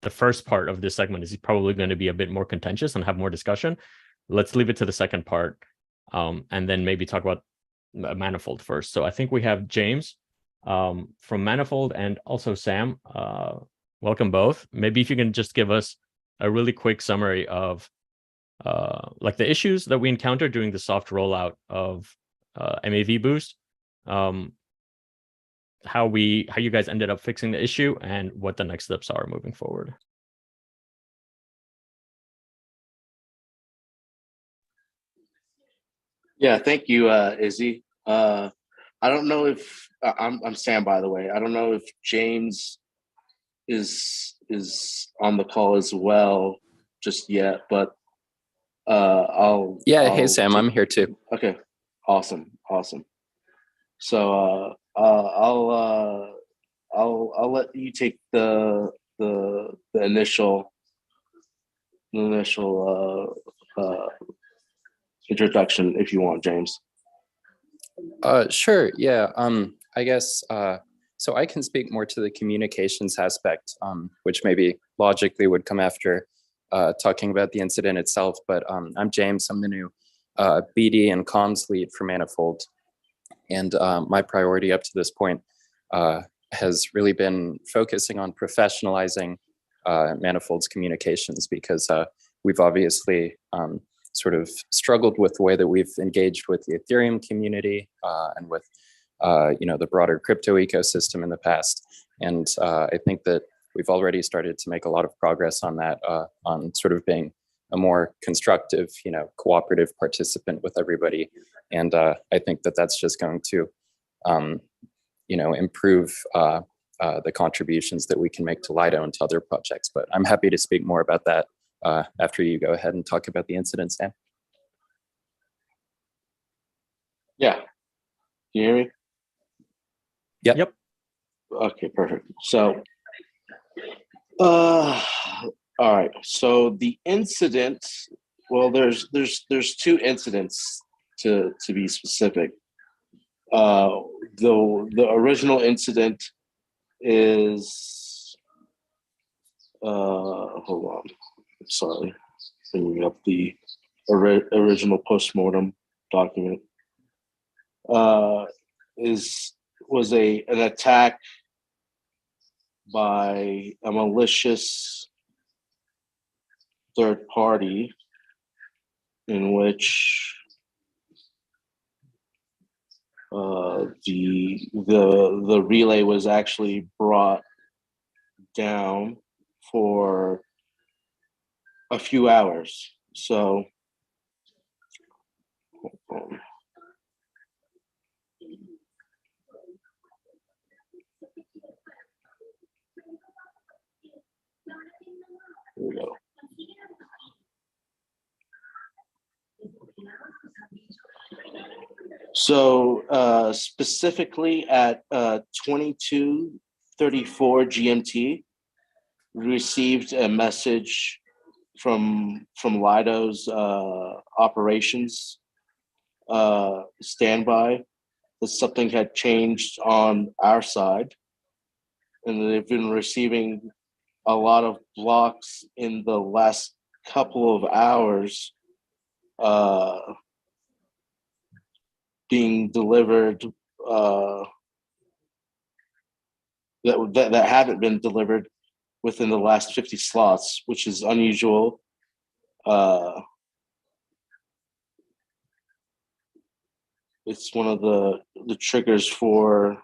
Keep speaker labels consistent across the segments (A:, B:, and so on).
A: the first part of this segment is probably going to be a bit more contentious and have more discussion. Let's leave it to the second part, and then maybe talk about Manifold first. So I think we have James from Manifold and also Sam. Welcome both. Maybe if you can just give us a really quick summary of like the issues that we encountered during the soft rollout of MAV Boost, how you guys ended up fixing the issue, and what the next steps are moving forward.
B: Yeah, thank you, Izzy. I don't know if I'm Sam, by the way. I don't know if James is on the call as well just yet, but I'll.
C: Hey Sam, I'm here too.
B: Okay, awesome. So I'll let you take the initial introduction if you want, James.
C: Sure. Yeah. I guess so. I can speak more to the communications aspect, which maybe logically would come after talking about the incident itself. But I'm James. I'm the new BD and comms lead for Manifold, and my priority up to this point has really been focusing on professionalizing Manifold's communications, because we've obviously sort of struggled with the way that we've engaged with the Ethereum community and with the broader crypto ecosystem in the past. And I think that we've already started to make a lot of progress on that, on sort of being a more constructive, cooperative participant with everybody. And I think that that's just going to, improve the contributions that we can make to Lido and to other projects. But I'm happy to speak more about that after you go ahead and talk about the incident, Sam.
B: Yeah. Can you hear me?
C: Yep.
B: Okay, perfect. So, all right. So the incident, well, there's two incidents to be specific. The original incident is, hold on. Sorry, bringing up the original postmortem document. Was an attack by a malicious third party in which the relay was actually brought down for a few hours. So hold on. Here we go. So specifically at 22:34 GMT, we received a message from Lido's operations standby that something had changed on our side, and they've been receiving a lot of blocks in the last couple of hours being delivered that haven't been delivered within the last 50 slots, which is unusual. It's one of the triggers for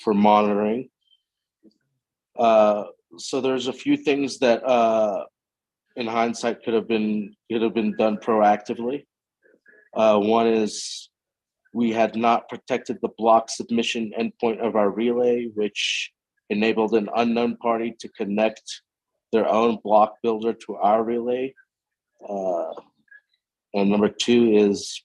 B: monitoring. So there's a few things that in hindsight could have been done proactively. One is we had not protected the block submission endpoint of our relay, which enabled an unknown party to connect their own block builder to our relay. And number two is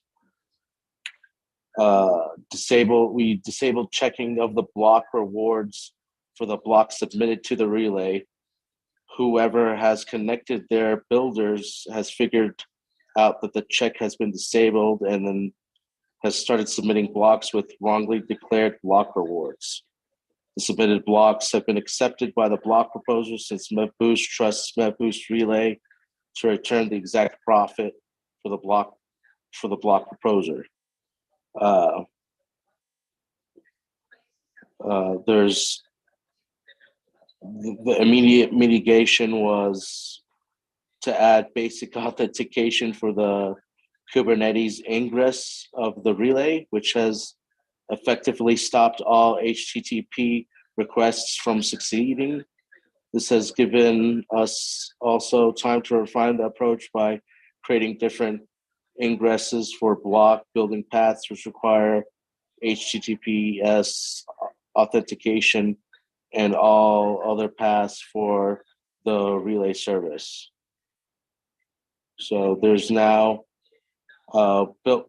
B: we disabled checking of the block rewards for the block submitted to the relay. Whoever has connected their builders has figured out that the check has been disabled and then has started submitting blocks with wrongly declared block rewards. The submitted blocks have been accepted by the block proposers since MevBoost trusts MevBoost Relay to return the exact profit for the block proposer. There's the immediate mitigation was to add basic authentication for the Kubernetes ingress of the relay, which has effectively stopped all HTTP requests from succeeding. This has given us also time to refine the approach by creating different ingresses for block building paths, which require HTTPS authentication and all other paths for the relay service. So there's now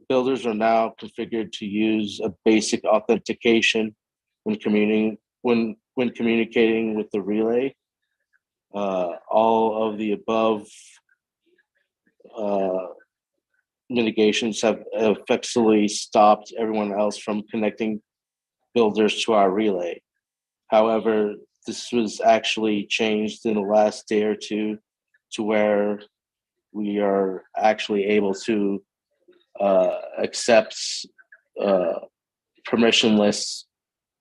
B: builders are now configured to use a basic authentication when communicating with the relay. All of the above mitigations have effectively stopped everyone else from connecting builders to our relay. However, this was actually changed in the last day or two to where we are actually able to accept permissionless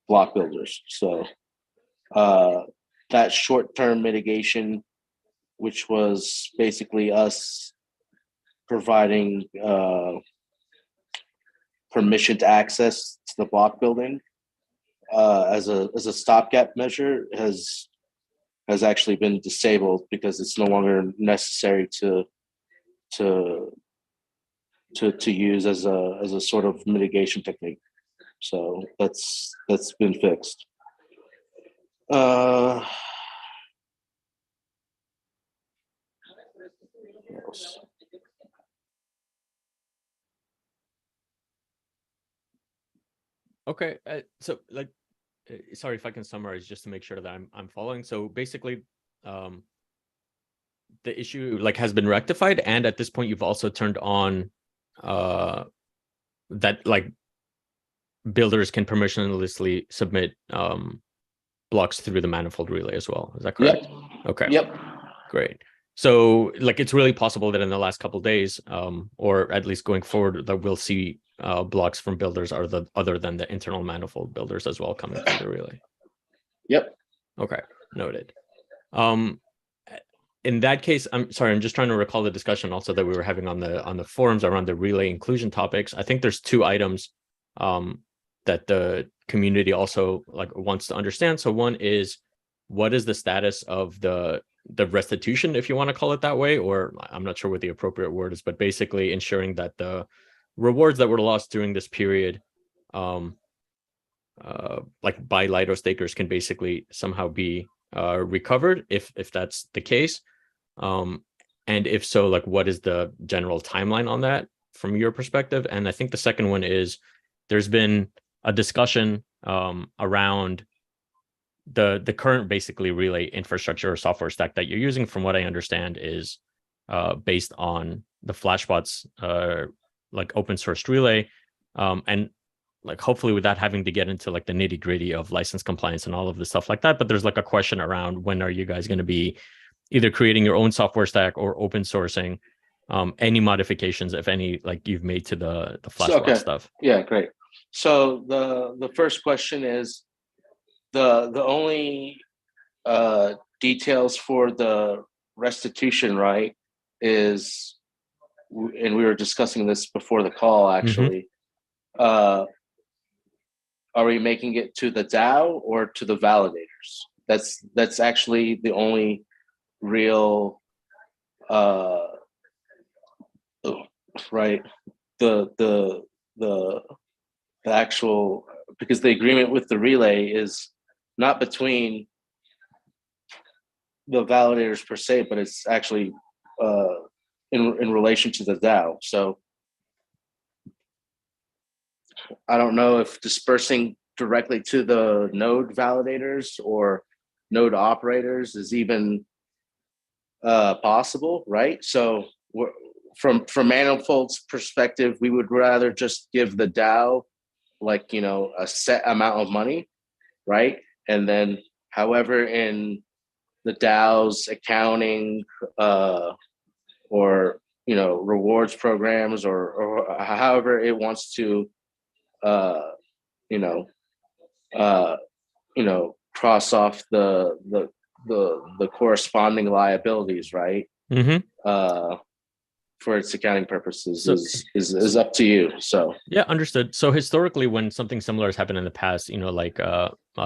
B: block builders. So that short-term mitigation, which was basically us providing permissioned access to the block building as a stopgap measure, has actually been disabled because it's no longer necessary to use as a sort of mitigation technique. So that's been fixed. What else?
A: Okay, so like, sorry if I can summarize just to make sure that I'm following. So basically, the issue like has been rectified, and at this point, you've also turned on that like builders can permissionlessly submit blocks through the Manifold relay as well. Is that correct?
B: Yep.
A: Okay.
B: Yep.
A: Great. So like it's really possible that in the last couple of days, or at least going forward, that we'll see blocks from builders other than the internal Manifold builders as well coming through the relay.
B: Yep.
A: Okay, noted. In that case, I'm sorry, I'm just trying to recall the discussion also that we were having on the forums around the relay inclusion topics. I think there's two items that the community also like wants to understand. So one is, what is the status of the restitution, if you want to call it that way, or I'm not sure what the appropriate word is, but basically ensuring that the rewards that were lost during this period, like by Lido stakers, can basically somehow be recovered if that's the case. And if so, like what is the general timeline on that from your perspective? And I think the second one is, there's been a discussion around the current basically relay infrastructure or software stack that you're using. From what I understand is based on the Flashbot's like open source relay, and like hopefully without having to get into like the nitty gritty of license compliance and all of the stuff like that. But there's like a question around, when are you guys going to be either creating your own software stack or open sourcing any modifications, if any, like you've made to the Flashbot stuff?
B: Yeah, great. So the first question is, the only details for the restitution, right, is, and we were discussing this before the call actually, are we making it to the DAO or to the validators? That's actually the only real right, the actual, because the agreement with the relay is not between the validators per se, but it's actually in relation to the DAO. So I don't know if dispersing directly to the node validators or node operators is even possible, right? So from Manifold's perspective, we would rather just give the DAO like, a set amount of money, right? And then, however, in the DAO's accounting or rewards programs or however it wants to cross off the corresponding liabilities, right? For its accounting purposes is up to you. So
A: yeah, understood. So historically, when something similar has happened in the past, like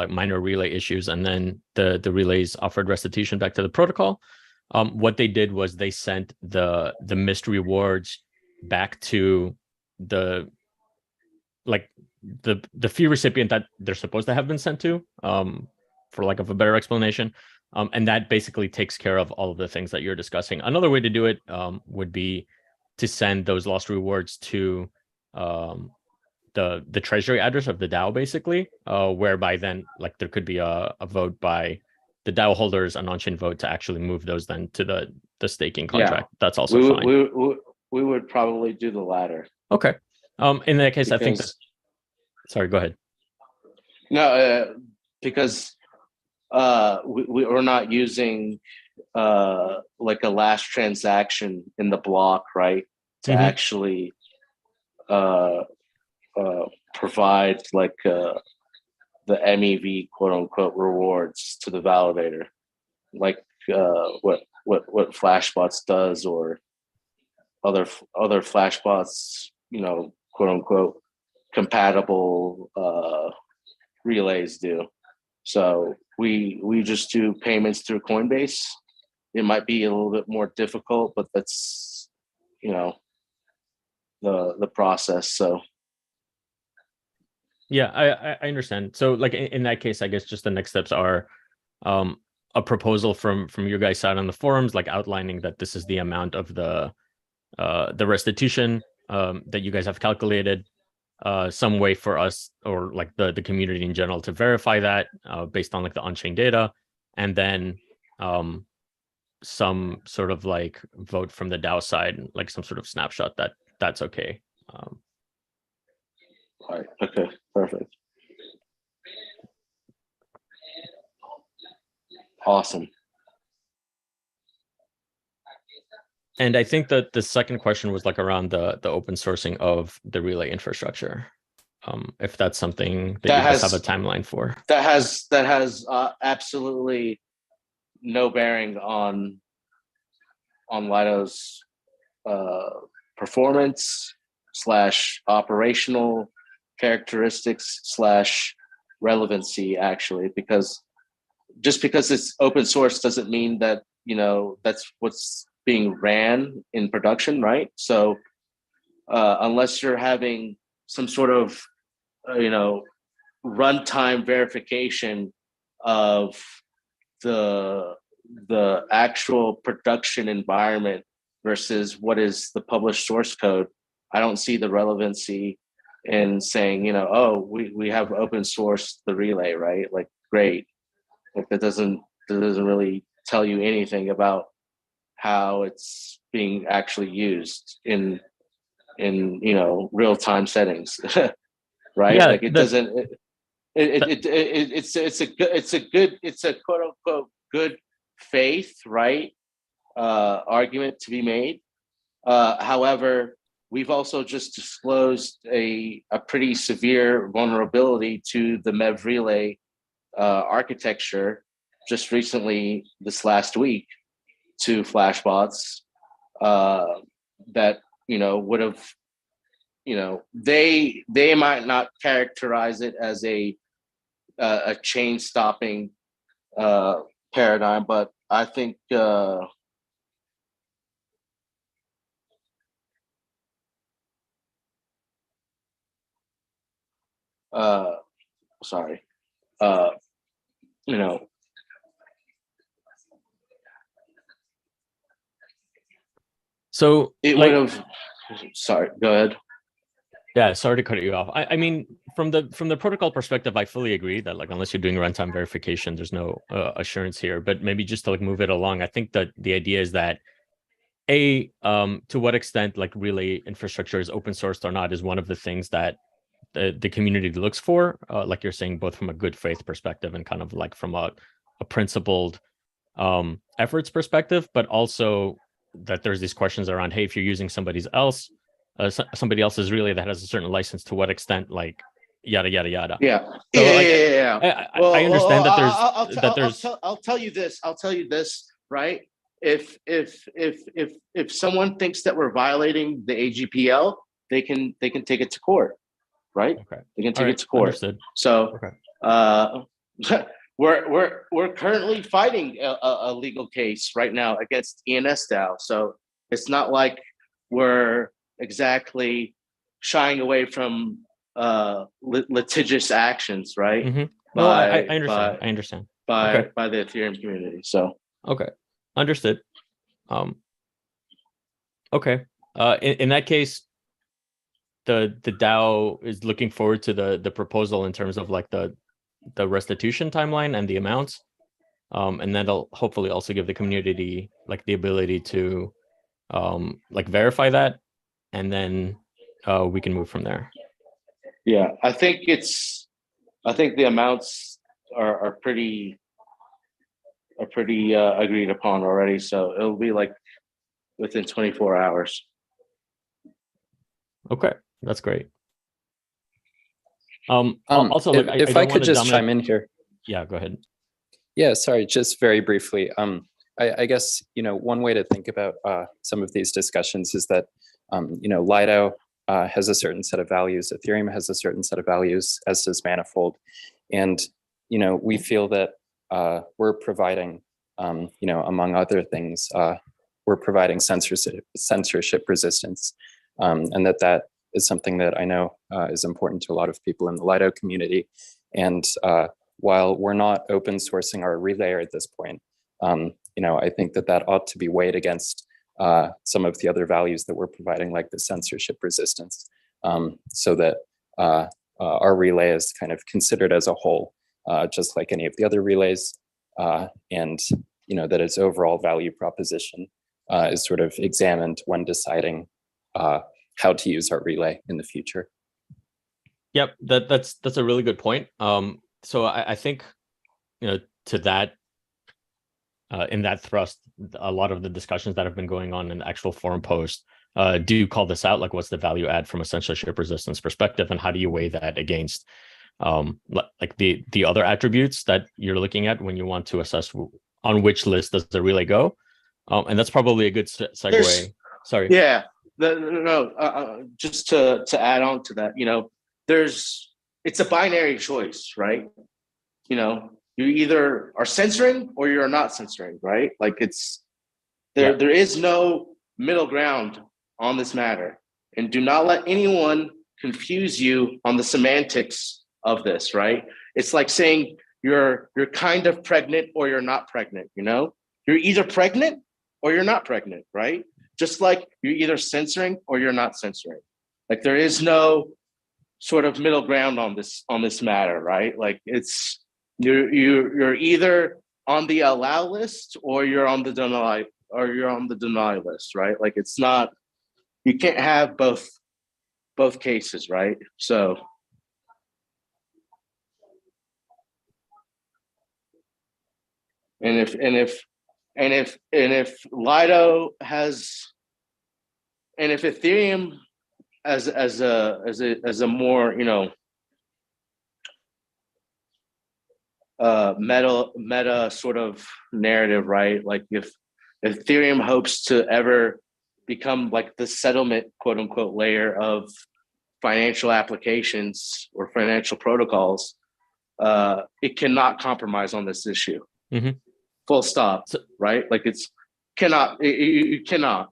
A: minor relay issues, and then the relays offered restitution back to the protocol, what they did was they sent the missed rewards back to the fee recipient that they're supposed to have been sent to, for lack of a better explanation. And that basically takes care of all of the things that you're discussing. Another way to do it would be to send those lost rewards to the treasury address of the DAO, basically, whereby then there could be a vote by the DAO holders, an on-chain vote to actually move those then to the staking contract. Yeah. That's also fine.
B: We would probably do the latter.
A: Okay. In that case, I think sorry, go ahead.
B: No, because we're not using like a last transaction in the block, right? To actually provide like the MEV quote unquote rewards to the validator, like what Flashbots does, or other Flashbots, quote unquote compatible relays do. So we just do payments through Coinbase. It might be a little bit more difficult, but that's the process. So
A: yeah, I understand. So like in that case, I guess just the next steps are a proposal from your guys' side on the forums, like outlining that this is the amount of the restitution that you guys have calculated, some way for us or like the community in general to verify that based on like the on-chain data, and then some sort of like vote from the DAO side, like some sort of snapshot that's okay.
B: All right. Okay. Perfect. Awesome.
A: And I think that the second question was like around the open sourcing of the relay infrastructure. If that's something that you guys have a timeline for.
B: That has absolutely no bearing on Lido's performance / operational characteristics / relevancy, actually, because just because it's open source doesn't mean that that's what's being ran in production, right? So unless you're having some sort of runtime verification of the actual production environment versus what is the published source code, I don't see the relevancy in saying, we have open sourced the relay, right? Like, great. Like that doesn't really tell you anything about how it's being actually used in real-time settings. Right?
A: Yeah,
B: like it doesn't. It's a quote unquote good faith, right? Argument to be made. However, we've also just disclosed a pretty severe vulnerability to the MEV relay architecture just recently, this last week, to Flashbots that would have. They might not characterize it as a chain stopping paradigm, but I think
A: so
B: it would have. Sorry, go ahead.
A: Yeah, sorry to cut you off. I mean, from the protocol perspective, I fully agree that like unless you're doing runtime verification, there's no assurance here. But maybe just to like move it along, I think that the idea is that to what extent like relay infrastructure is open sourced or not is one of the things that the community looks for, like you're saying, both from a good faith perspective and kind of like from a principled efforts perspective, but also that there's these questions around, hey, if you're using somebody else's relay that has a certain license, to what extent, like yada yada yada.
B: Yeah.
A: So
B: I
A: understand that there's
B: I'll tell you this, right? If someone thinks that we're violating the AGPL, they can take it to court, right?
A: Okay.
B: They can take it to court.
A: Understood.
B: So
A: Okay.
B: we're currently fighting a legal case right now against ENS DAO. So it's not like we're exactly shying away from litigious actions, right?
A: Mm-hmm. No, I understand. I understand.
B: By
A: Okay.
B: by the Ethereum community. So
A: Okay, understood. Okay. In that case, the DAO is looking forward to the proposal in terms of like the restitution timeline and the amounts, and that'll hopefully also give the community like the ability to like verify that, and then we can move from there.
B: yeah, I think the amounts are pretty agreed upon already. So it'll be like within 24 hours.
A: Okay, that's great.
C: Also,
A: look,
C: if I could just chime in here.
A: Yeah, go ahead.
C: Yeah, sorry, just very briefly. I guess, one way to think about some of these discussions is that, Lido has a certain set of values, Ethereum has a certain set of values, as does Manifold. And, we feel that we're providing, among other things, we're providing censorship resistance. And that is something that I know is important to a lot of people in the Lido community. And while we're not open sourcing our relayer at this point, I think that ought to be weighed against some of the other values that we're providing, like the censorship resistance, so that our relay is kind of considered as a whole, just like any of the other relays, and that its overall value proposition is sort of examined when deciding how to use our relay in the future.
A: Yep, that's a really good point. So I think, to that, in that thrust, a lot of the discussions that have been going on in the actual forum post do call this out, like what's the value add from a censorship resistance perspective, and how do you weigh that against like the other attributes that you're looking at when you want to assess on which list does the relay go. And that's probably a good segue. Sorry.
B: Yeah. Just to add on to that, it's a binary choice, right? You either are censoring or you're not censoring, right? Like there is no middle ground on this matter. And do not let anyone confuse you on the semantics of this, right? It's like saying you're kind of pregnant or you're not pregnant, You're either pregnant or you're not pregnant, right? Just like you're either censoring or you're not censoring. Like there is no sort of middle ground on this matter, right? Like you're either on the allow list or you're on the deny list, right? Like it's not, you can't have both cases, right? So and if Lido has, and if Ethereum as a more meta sort of narrative, right? Like if Ethereum hopes to ever become like the settlement, quote unquote, layer of financial applications or financial protocols, it cannot compromise on this issue.
A: Mm-hmm.
B: Full stop. Right? Like you cannot.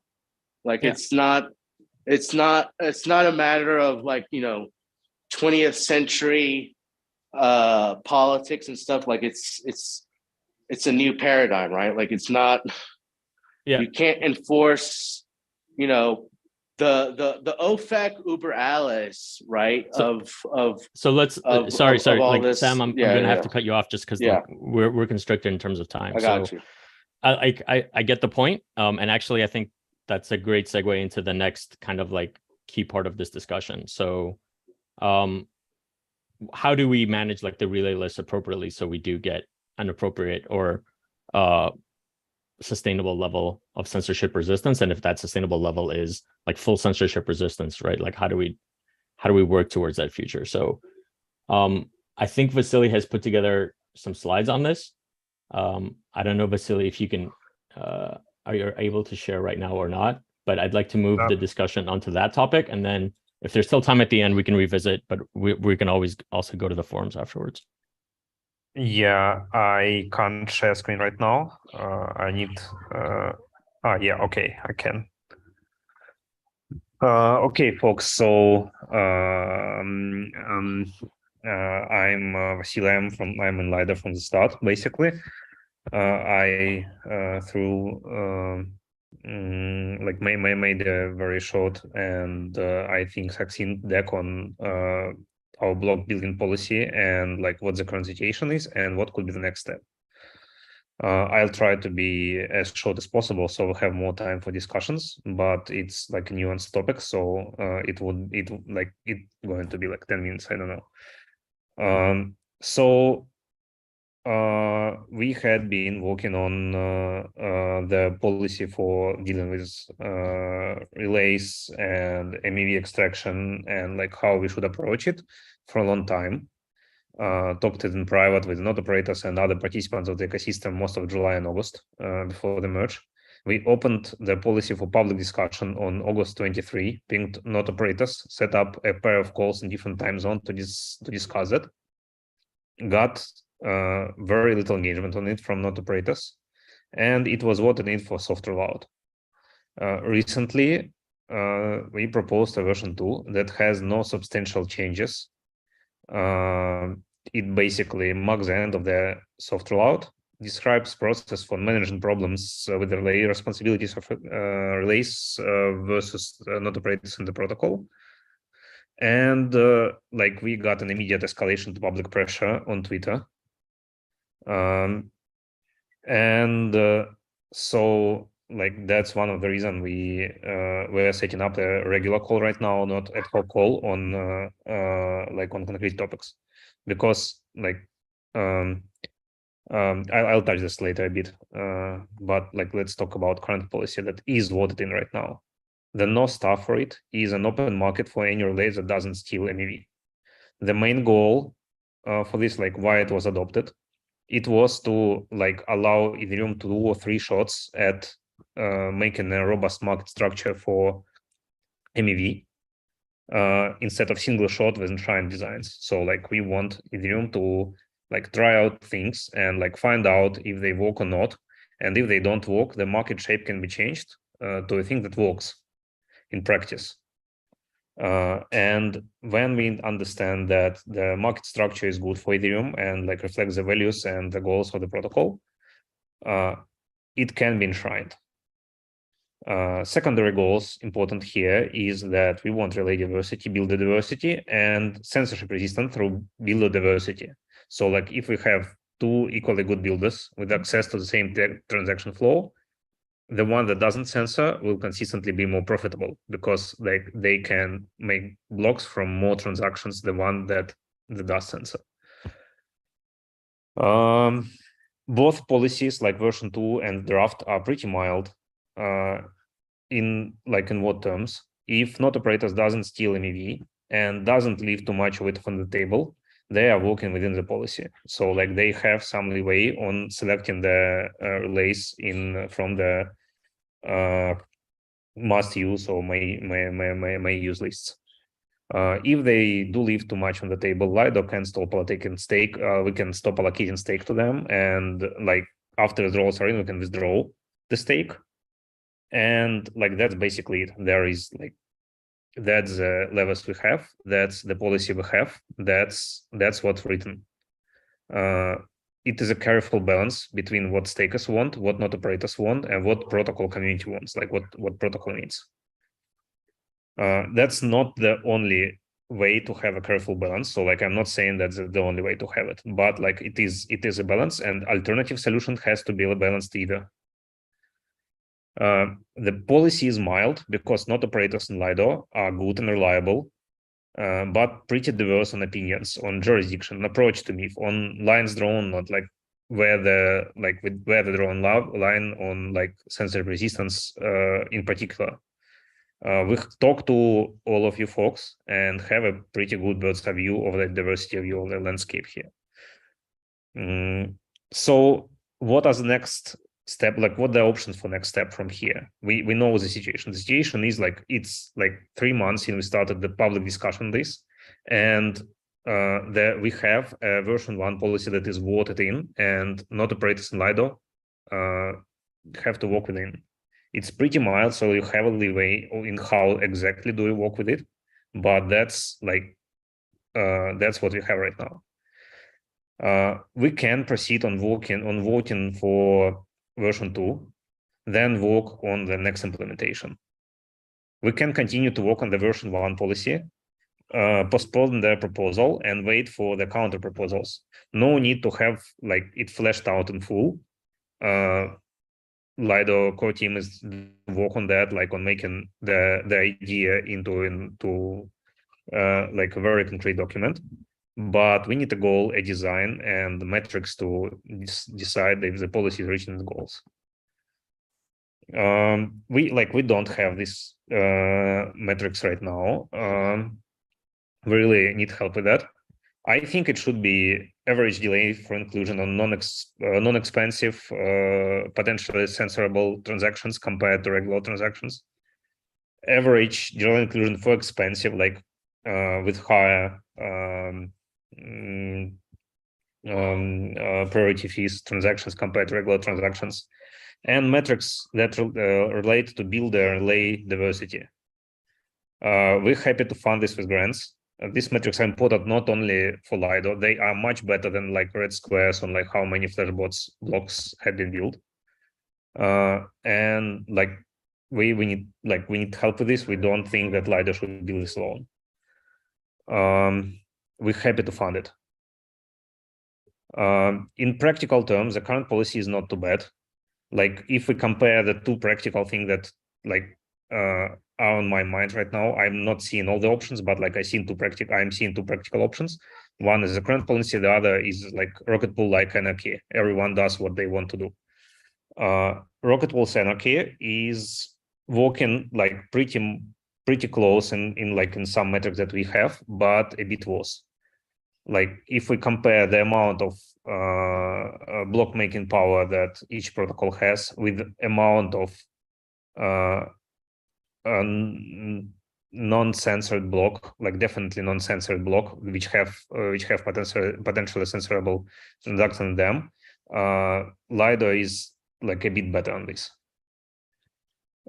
B: Like it's not a matter of like 20th century politics and stuff. Like it's a new paradigm, right? Like it's not. You can't enforce the OFAC Uber alles, right?
A: So let's sorry. Like this. Sam, I'm gonna have to cut you off just because we're constricted in terms of time.
B: I got you.
A: I get the point. And actually I think that's a great segue into the next kind of like key part of this discussion. So how do we manage like the relay list appropriately so we do get an appropriate or sustainable level of censorship resistance, and if that sustainable level is like full censorship resistance, right? Like how do we work towards that future? So I think Vasily has put together some slides on this. I don't know, Vasily, if you can are you able to share right now or not, but I'd like to move the discussion onto that topic, and then if there's still time at the end, we can revisit, but we can always also go to the forums afterwards.
D: Yeah, I can't share screen right now. I need, yeah, okay, I can. Okay, folks, so I'm Vasily, I'm in LiDAR from the start, basically. I like made a very short and I think succinct deck on our block building policy and like what the current situation is and what could be the next step. I'll try to be as short as possible so we'll have more time for discussions, but it's like a nuanced topic, so it's going to be like 10 minutes, I don't know. So we had been working on the policy for dealing with relays and MEV extraction and like how we should approach it for a long time. Talked it in private with node operators and other participants of the ecosystem most of July and August before the merge. We opened the policy for public discussion on August 23, pinged node operators, set up a pair of calls in different time zones to discuss it. Got very little engagement on it from node operators, and it was voted in for soft rollout. Recently, we proposed a version 2 that has no substantial changes. It basically marks the end of the soft rollout, describes process for managing problems with the relay responsibilities of relays versus node operators in the protocol. And like we got an immediate escalation to public pressure on Twitter. So like that's one of the reasons we're setting up a regular call right now, not ad hoc call on like on concrete topics, because like I'll touch this later a bit, but like let's talk about current policy that is voted in right now. The North Star for it is an open market for any relay that doesn't steal MEV. The main goal for this, like why it was adopted, it was to like allow Ethereum to do 2 or 3 shots at making a robust market structure for MEV instead of single shot with enshrined designs. So like we want Ethereum to like try out things and like find out if they work or not. And if they don't work, the market shape can be changed to a thing that works in practice. And when we understand that the market structure is good for Ethereum and like reflects the values and the goals of the protocol, it can be enshrined. Secondary goals important here is that we want relay diversity, builder diversity, and censorship resistant through builder diversity. So like if we have 2 equally good builders with access to the same transaction flow, the one that doesn't censor will consistently be more profitable because like they can make blocks from more transactions than the one that does censor. Both policies like version 2 and draft are pretty mild. In what terms? If node operators doesn't steal MEV and doesn't leave too much of it on the table, they are working within the policy. So like they have some leeway on selecting the relays from the must use or may use lists. If they do leave too much on the table, LiDAR can stop allocating stake. We can stop allocating stake to them, and like after withdrawals are in, we can withdraw the stake. And like that's basically it. There is like that's the levels we have. That's the policy we have. That's what's written. It is a careful balance between what stakers want, what node operators want, and what protocol community wants, like what protocol needs. That's not the only way to have a careful balance. So like I'm not saying that's the only way to have it, but like it is a balance, and alternative solution has to be balanced either. The policy is mild because node operators in LiDAR are good and reliable. but pretty diverse on opinions, on jurisdiction, on approach to MIF, on lines drawn, not like where the drawn line on like censorship resistance in particular. We talked to all of you folks and have a pretty good bird's eye view of the diversity view of the landscape here. So what are the next step? Like, what are the options for next step from here? We know the situation. The situation is like, it's like 3 months since we started the public discussion on this, and we have a version 1 policy that is voted in, and not operators in Lido have to work within. It's pretty mild, so you have a leeway in how exactly do you work with it, but that's like that's what we have right now. We can proceed on voting for version 2, then work on the next implementation. We can continue to work on the version 1 policy, postpone the proposal and wait for the counter proposals. No need to have like it fleshed out in full. Lido core team is work on that, like on making the idea into like a very concrete document. But we need a goal, a design, and the metrics to decide if the policy is reaching the goals. We don't have this metrics right now. We really need help with that. I think it should be average delay for inclusion on non-expensive, potentially censorable transactions compared to regular transactions. Average delay inclusion for expensive, like with higher priority fees transactions compared to regular transactions, and metrics that relate to builder lay diversity. We're happy to fund this with grants. These metrics are important not only for Lido, they are much better than like red squares on like how many flashbots blocks have been built. And like we need help with this. We don't think that Lido should build this alone. We're happy to fund it. In practical terms, the current policy is not too bad. Like if we compare the two practical things that like are on my mind right now, I'm not seeing all the options, but like I'm seeing two practical options. One is the current policy, the other is like Rocket Pool like anarchy. Everyone does what they want to do. Rocket Pool's anarchy is working like pretty close in some metrics that we have, but a bit worse. Like if we compare the amount of block making power that each protocol has with the amount of non-censored block, like definitely non-censored block, which have potentially censorable transactions in them, Lido is like a bit better on this.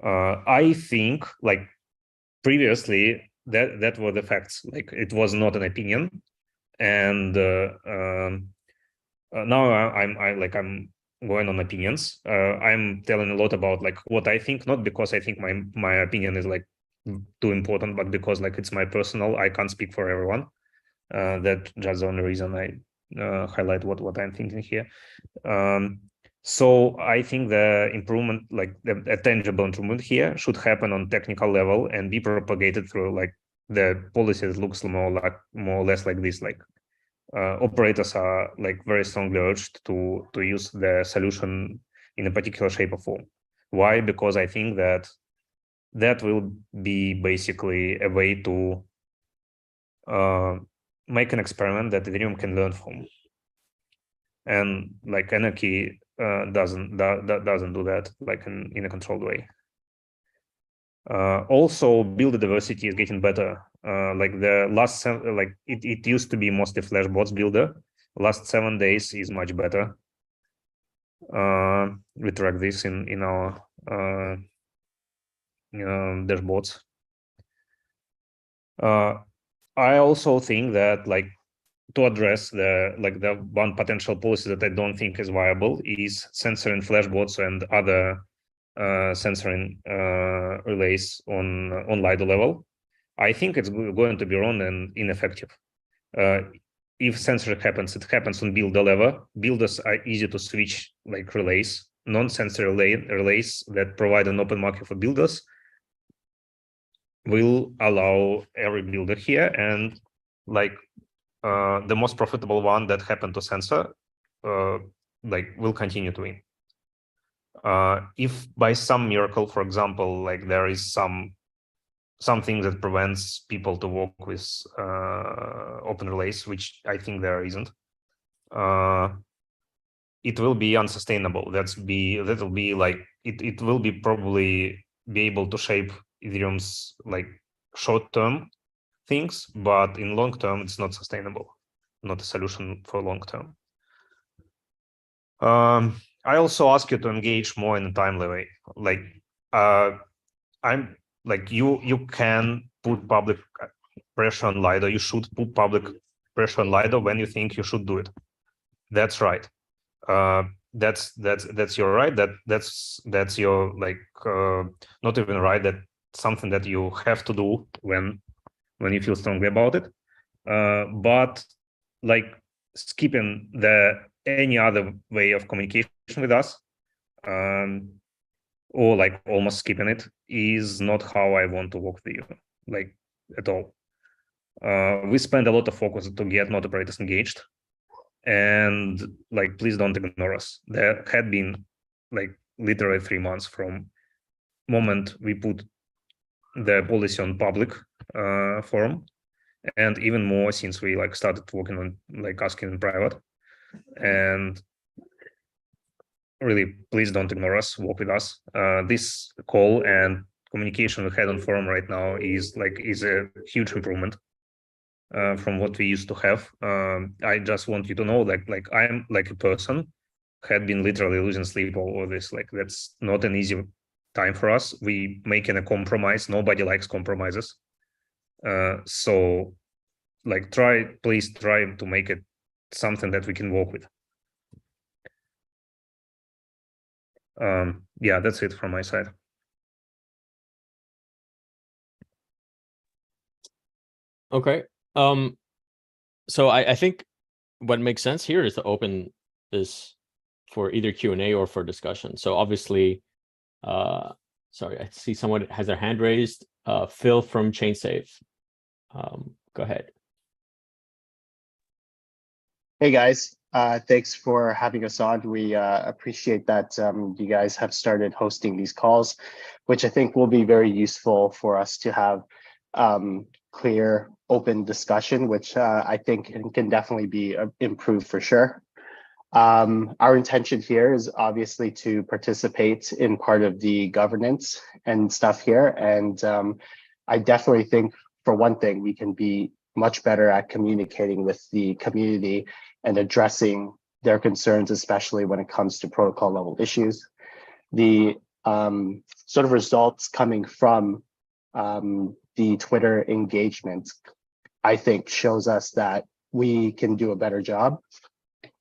D: I think like previously that were the facts. Like it was not an opinion, and now I'm going on opinions. I'm telling a lot about like what I think, not because I think my opinion is like too important, but because like it's my personal. I can't speak for everyone. That's just the only reason I highlight what I'm thinking here. So I think the improvement, like a tangible improvement here, should happen on technical level and be propagated through like the policies looks more or less like this. Like operators are like very strongly urged to use the solution in a particular shape or form. Why? Because I think that will be basically a way to make an experiment that Ethereum can learn from. And like anarchy doesn't do that like in a controlled way. Also, builder diversity is getting better. Like the last it used to be mostly flashbots builder. Last 7 days is much better. We track this in our dashboards. I also think that like to address the one potential policy that I don't think is viable is censoring flashbots and other censoring relays on Lido level. I think it's going to be wrong and ineffective. If censorship happens, it happens on builder level. Builders are easy to switch like relays, non-censor relays that provide an open market for builders will allow every builder here, and like the most profitable one that happened to censor, like will continue to win. If by some miracle, for example, like there is something that prevents people to work with open relays, which I think there isn't, it will be unsustainable. That'll be like it will be probably be able to shape Ethereum's like short-term things, but in long term it's not sustainable, not a solution for long term. I also ask you to engage more in a timely way. Like I'm like you can put public pressure on Lido. You should put public pressure on Lido when you think you should do it. That's right. That's your right. That's your like not even right. That's something that you have to do when you feel strongly about it. But like skipping any other way of communication with us, or like almost skipping it, is not how I want to work with you, like at all. We spend a lot of focus to get node operators engaged, and like please don't ignore us. There had been like literally 3 months from moment we put the policy on public forum, and even more since we like started working on like asking in private. And really, please don't ignore us, work with us. This call and communication we had on forum right now is a huge improvement from what we used to have. I just want you to know that like I'm like a person had been literally losing sleep over this. Like that's not an easy time for us. We making a compromise. Nobody likes compromises. So like please try to make it something that we can work with. Yeah, that's it from my side.
A: Okay. So I think what makes sense here is to open this for either Q&A or for discussion. So obviously, sorry, I see someone has their hand raised. Phil from ChainSafe. Go ahead.
E: Hey guys, thanks for having us on. We appreciate that you guys have started hosting these calls, which I think will be very useful for us to have clear, open discussion, which I think can definitely be improved for sure. Our intention here is obviously to participate in part of the governance and stuff here. And I definitely think, for one thing, we can be much better at communicating with the community and addressing their concerns, especially when it comes to protocol level issues. The sort of results coming from the Twitter engagement, I think, shows us that we can do a better job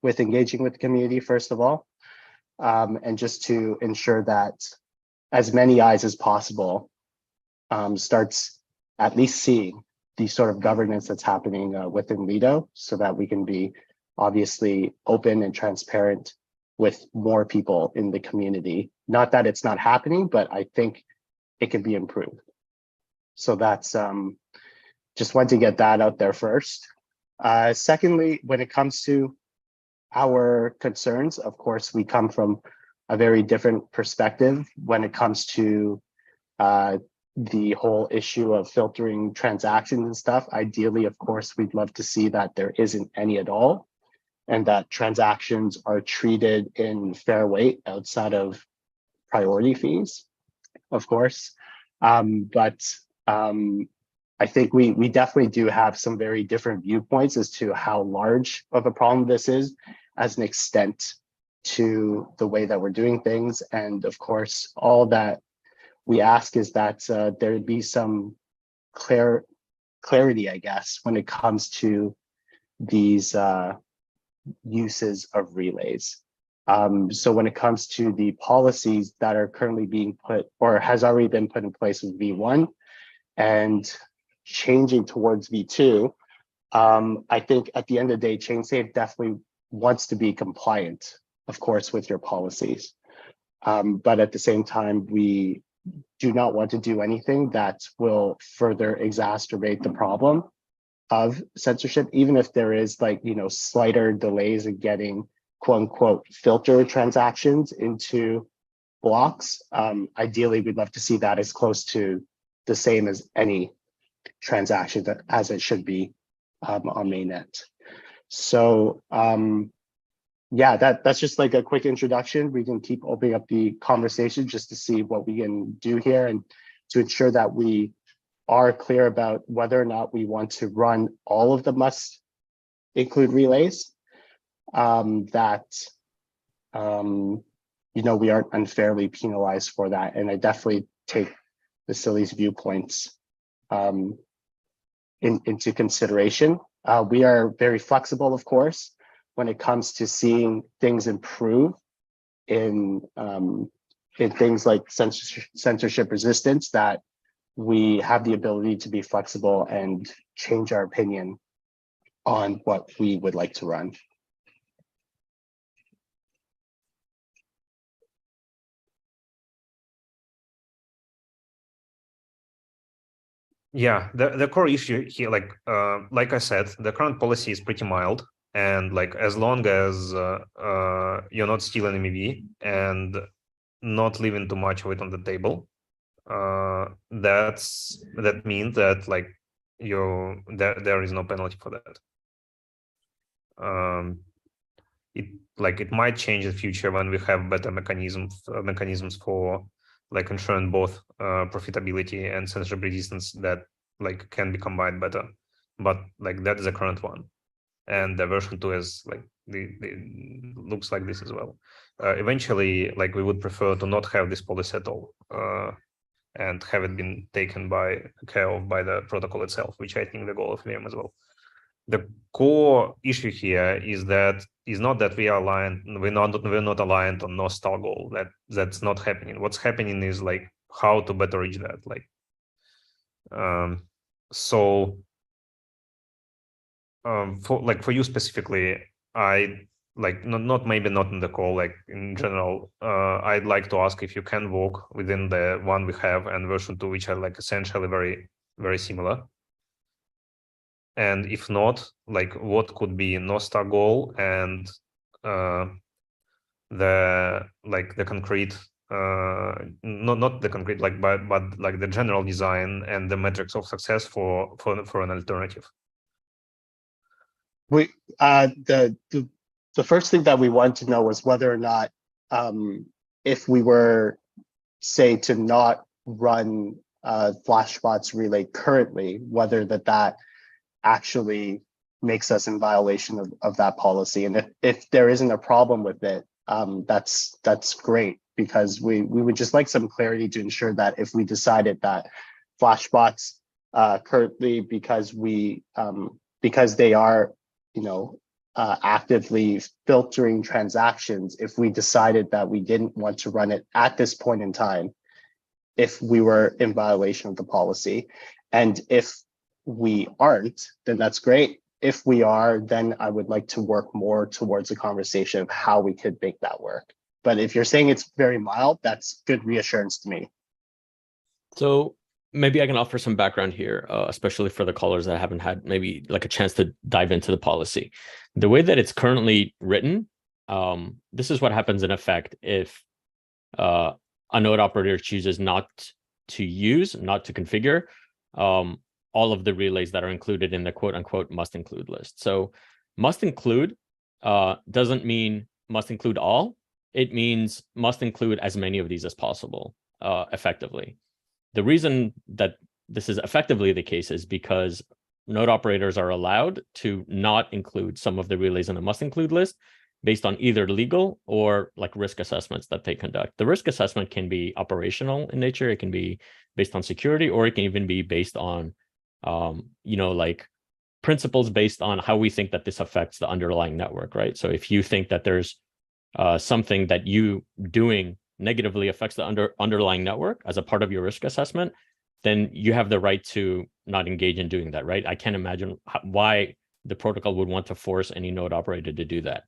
E: with engaging with the community, first of all, and just to ensure that as many eyes as possible starts at least seeing the sort of governance that's happening within Lido, so that we can be obviously open and transparent with more people in the community. Not that it's not happening, but I think it can be improved. So that's just want to get that out there first. Secondly, when it comes to our concerns, of course, we come from a very different perspective when it comes to the whole issue of filtering transactions and stuff. Ideally, of course, we'd love to see that there isn't any at all, and that transactions are treated in fair weight outside of priority fees, of course. But I think we definitely do have some very different viewpoints as to how large of a problem this is as an extent to the way that we're doing things. And of course, all that we ask is that there be some clarity, I guess, when it comes to these uses of relays. So when it comes to the policies that are currently being put or has already been put in place with V1 and changing towards V2, I think at the end of the day, ChainSafe definitely wants to be compliant, of course, with your policies. But at the same time, we do not want to do anything that will further exacerbate the problem of censorship, even if there is like, you know, slighter delays in getting quote unquote filter transactions into blocks. Ideally, we'd love to see that as close to the same as any transaction that as it should be on mainnet. So yeah, that's just like a quick introduction. We can keep opening up the conversation just to see what we can do here and to ensure that we are clear about whether or not we want to run all of the must include relays, that you know, we aren't unfairly penalized for that. And I definitely take Vasily's viewpoints into consideration. We are very flexible, of course, when it comes to seeing things improve in things like censorship resistance, that we have the ability to be flexible and change our opinion on what we would like to run.
D: Yeah, the core issue here, like I said, the current policy is pretty mild, and like as long as you're not stealing MEV and not leaving too much of it on the table, that means that like there is no penalty for that. It might change in the future when we have better mechanisms for like ensuring both profitability and censorship resistance that like can be combined better, but like that is the current one, and the version 2 is like the looks like this as well. Eventually, like we would prefer to not have this policy at all, and have it been taken care of by the protocol itself, which I think the goal of Ethereum as well. The core issue here is not that we are aligned. We're not aligned on North Star goal. That's not happening. What's happening is like how to better reach that. Like, for you specifically, I like maybe not in the call. Like in general, I'd like to ask if you can work within the one we have and version 2, which are like essentially very, very similar. And if not, like what could be North Star goal and the concrete, not the concrete, like but like the general design and the metrics of success for an alternative.
E: We the first thing that we want to know was whether or not if we were, say, to not run Flashbot's relay currently, whether that actually makes us in violation of that policy. And if there isn't a problem with it, that's great, because we would just like some clarity to ensure that if we decided that Flashbots currently, because they are, you know, actively filtering transactions, if we decided that we didn't want to run it at this point in time, if we were in violation of the policy. And if we aren't, then that's great. If we are, then I would like to work more towards a conversation of how we could make that work. But if you're saying it's very mild, that's good reassurance to me.
A: So maybe I can offer some background here, especially for the callers that haven't had maybe like a chance to dive into the policy. The way that it's currently written, this is what happens in effect if a node operator chooses not to configure all of the relays that are included in the quote unquote must include list. So must include doesn't mean must include all. It means must include as many of these as possible, effectively. The reason that this is effectively the case is because node operators are allowed to not include some of the relays in the must include list based on either legal or like risk assessments that they conduct. The risk assessment can be operational in nature. It can be based on security, or it can even be based on like principles based on how we think that this affects the underlying network, right? So if you think that there's something that you doing negatively affects the underlying network as a part of your risk assessment, then you have the right to not engage in doing that, right? I can't imagine why the protocol would want to force any node operator to do that.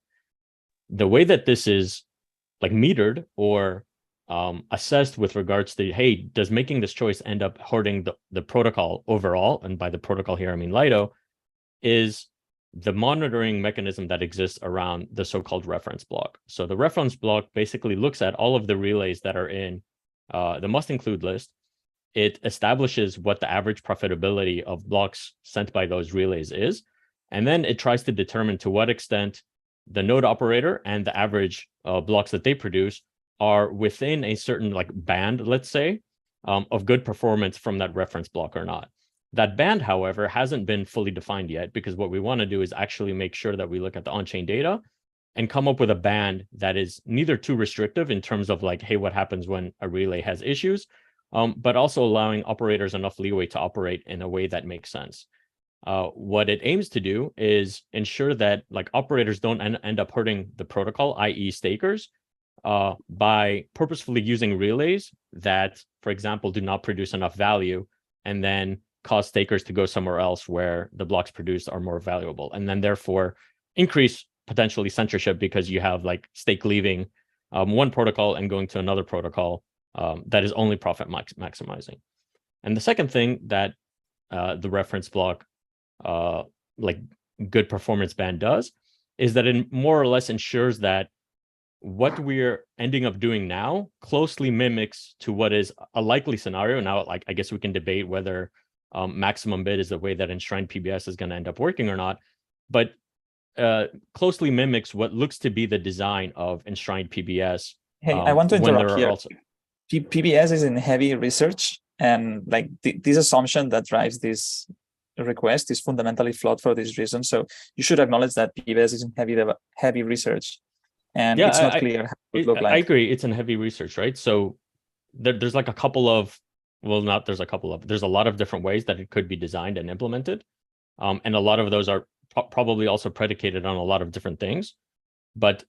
A: The way that this is like metered or assessed with regards to, hey, does making this choice end up hurting the protocol overall? And by the protocol here, I mean Lido, is the monitoring mechanism that exists around the so-called reference block. So the reference block basically looks at all of the relays that are in the must include list. It establishes what the average profitability of blocks sent by those relays is. And then it tries to determine to what extent the node operator and the average blocks that they produce are within a certain like band, let's say, of good performance from that reference block or not. That band, however, hasn't been fully defined yet, because what we want to do is actually make sure that we look at the on-chain data and come up with a band that is neither too restrictive in terms of like, hey, what happens when a relay has issues, but also allowing operators enough leeway to operate in a way that makes sense. What it aims to do is ensure that like operators don't end up hurting the protocol, i.e. stakers, by purposefully using relays that, for example, do not produce enough value and then cause stakers to go somewhere else where the blocks produced are more valuable, and then therefore increase potentially censorship, because you have like stake leaving one protocol and going to another protocol that is only profit maximizing. And the second thing that the reference block like good performance band does is that it more or less ensures that what we're ending up doing now closely mimics to what is a likely scenario. Now, like, I guess we can debate whether maximum bid is the way that enshrined PBS is going to end up working or not, but closely mimics what looks to be the design of enshrined PBS.
F: Hey, I want to interrupt here.
A: Also...
F: PBS is in heavy research, and like this assumption that drives this request is fundamentally flawed for this reason. So you should acknowledge that PBS is in heavy research, and it's not clear how it would look like.
A: I agree, it's in heavy research, right? So there's like a couple of, well, not there's a couple of, there's a lot of different ways that it could be designed and implemented, and a lot of those are probably also predicated on a lot of different things. But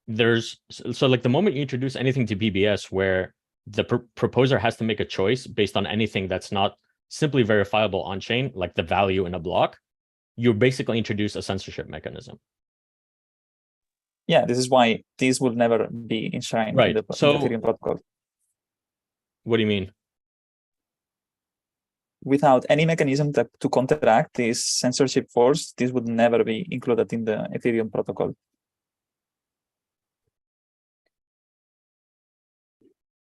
A: there's, so like the moment you introduce anything to PBS where the proposer has to make a choice based on anything that's not simply verifiable on chain, like the value in a block, you basically introduce a censorship mechanism.
F: Yeah, this is why these will never be enshrined in the Ethereum protocol.
A: What do you mean?
F: Without any mechanism to counteract this censorship force, this would never be included in the Ethereum protocol.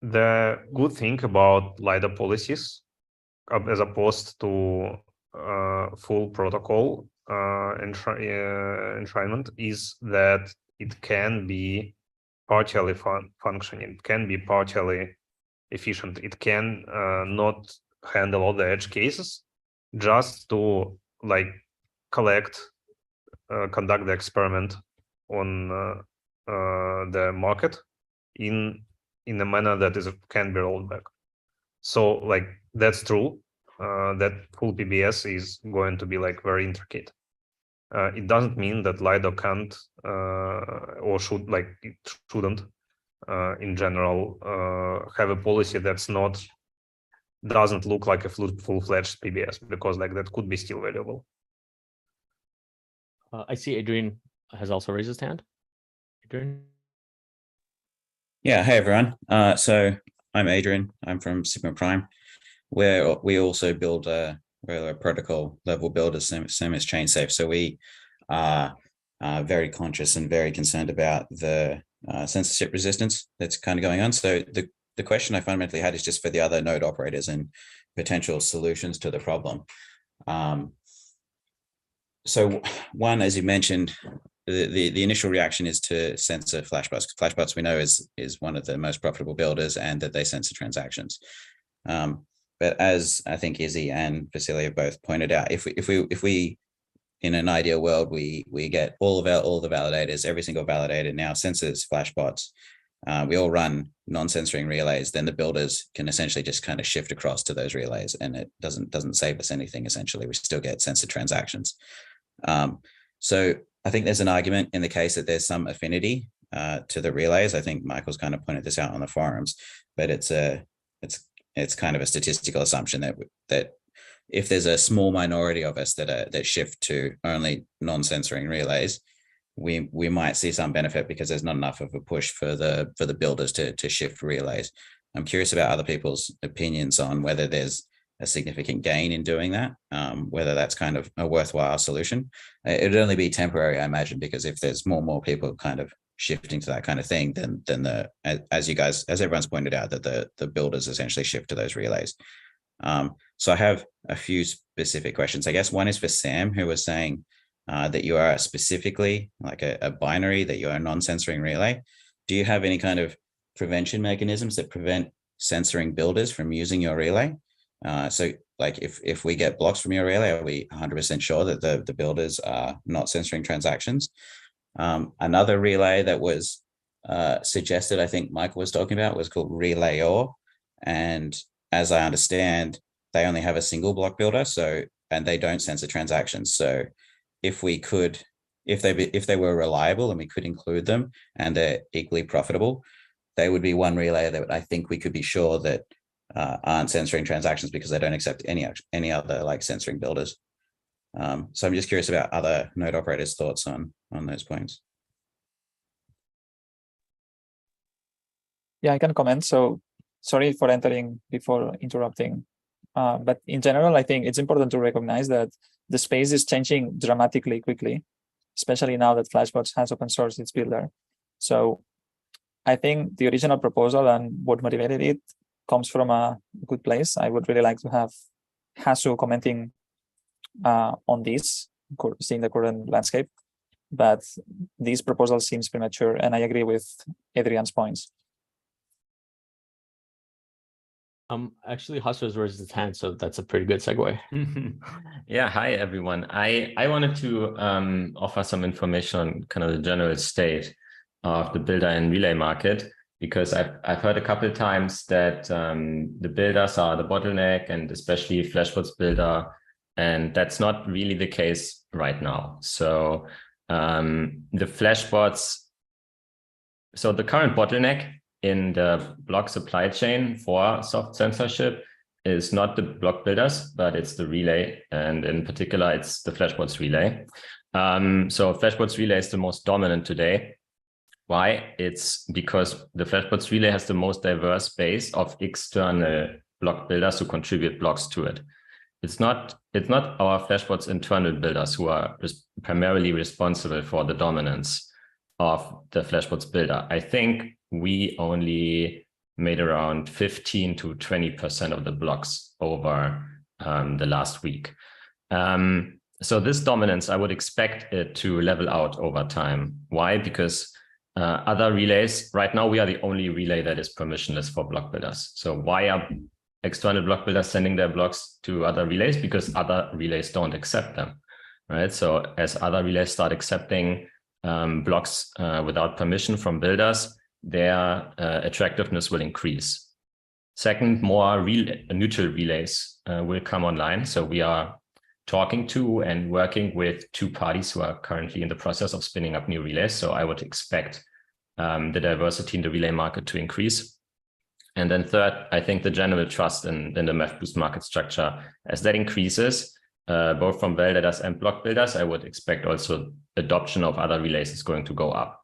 D: The good thing about LiDAR policies, as opposed to full protocol enshrinement, is that it can be partially functioning, it can be partially efficient, it can not handle all the edge cases, just to like conduct the experiment on the market in a manner that can be rolled back. So like that's true, that full PBS is going to be like very intricate. It doesn't mean that LiDAR can't or should, like it shouldn't in general have a policy that's doesn't look like a full-fledged PBS, because like that could be still valuable.
A: I see Adrian has also raised his hand. Adrian?
G: Yeah, hey everyone. So I'm Adrian. I'm from Sigma Prime, where we also build we're a protocol level builders, same as chain safe. So we are very conscious and very concerned about the censorship resistance that's kind of going on. So the question I fundamentally had is just for the other node operators and potential solutions to the problem. So one, as you mentioned, the initial reaction is to censor flashbots. Flashbots we know is one of the most profitable builders, and that they censor transactions. But as I think Izzy and Vasilia both pointed out, if we in an ideal world we get all the validators, every single validator now censors flashbots, we all run non-censoring relays, then the builders can essentially just kind of shift across to those relays, and it doesn't save us anything. Essentially, we still get censored transactions. So I think there's an argument in the case that there's some affinity to the relays. I think Michael's kind of pointed this out on the forums, but it's kind of a statistical assumption that if there's a small minority of us that shift to only non-censoring relays, we might see some benefit because there's not enough of a push for the builders to shift relays. I'm curious about other people's opinions on whether there's a significant gain in doing that, whether that's kind of a worthwhile solution. It would only be temporary, I imagine, because if there's more and more people kind of shifting to that kind of thing, then as everyone's pointed out, that the builders essentially shift to those relays. So I have a few specific questions. I guess one is for Sam, who was saying that you are specifically like a binary, that you are a non-censoring relay. Do you have any kind of prevention mechanisms that prevent censoring builders from using your relay? So like if we get blocks from your relay, are we 100% sure that the builders are not censoring transactions? Another relay that was suggested, I think Michael was talking about, was called Relayor. And as I understand, they only have a single block builder, and they don't censor transactions. So if they were reliable and we could include them and they're equally profitable, they would be one relay that I think we could be sure that aren't censoring transactions because they don't accept any other like censoring builders. So I'm just curious about other node operators' thoughts on those points.
F: Yeah, I can comment. So sorry for entering before interrupting. But in general, I think it's important to recognize that the space is changing dramatically quickly, especially now that Flashbots has open sourced its builder. So I think the original proposal and what motivated it comes from a good place. I would really like to have Hasu commenting on this, seeing the current landscape. But this proposal seems premature, and I agree with Adrian's points.
A: Actually, Hasu has raised his hand, so that's a pretty good segue.
H: Yeah, hi everyone. I wanted to offer some information on kind of the general state of the builder and relay market, because I've heard a couple of times that the builders are the bottleneck, and especially Flashbots builder, and that's not really the case right now. So the Flashbots, so the current bottleneck in the block supply chain for soft censorship is not the block builders, but it's the relay, and in particular, it's the Flashbots relay. So Flashbots relay is the most dominant today. Why? It's because the Flashbots relay has the most diverse base of external block builders who contribute blocks to it. It's not our Flashbots internal builders who are primarily responsible for the dominance of the Flashbots builder. I think we only made around 15 to 20% of the blocks over the last week. So this dominance, I would expect it to level out over time. Why? Because other relays, right now we are the only relay that is permissionless for block builders. So why are external block builders sending their blocks to other relays? Because other relays don't accept them, right? So as other relays start accepting blocks without permission from builders, their attractiveness will increase. Second, more neutral relays will come online. So we are talking to and working with 2 parties who are currently in the process of spinning up new relays. So I would expect the diversity in the relay market to increase. And then third, I think the general trust in the MEF-boost market structure, as that increases, both from validators and block builders, I would expect also adoption of other relays is going to go up.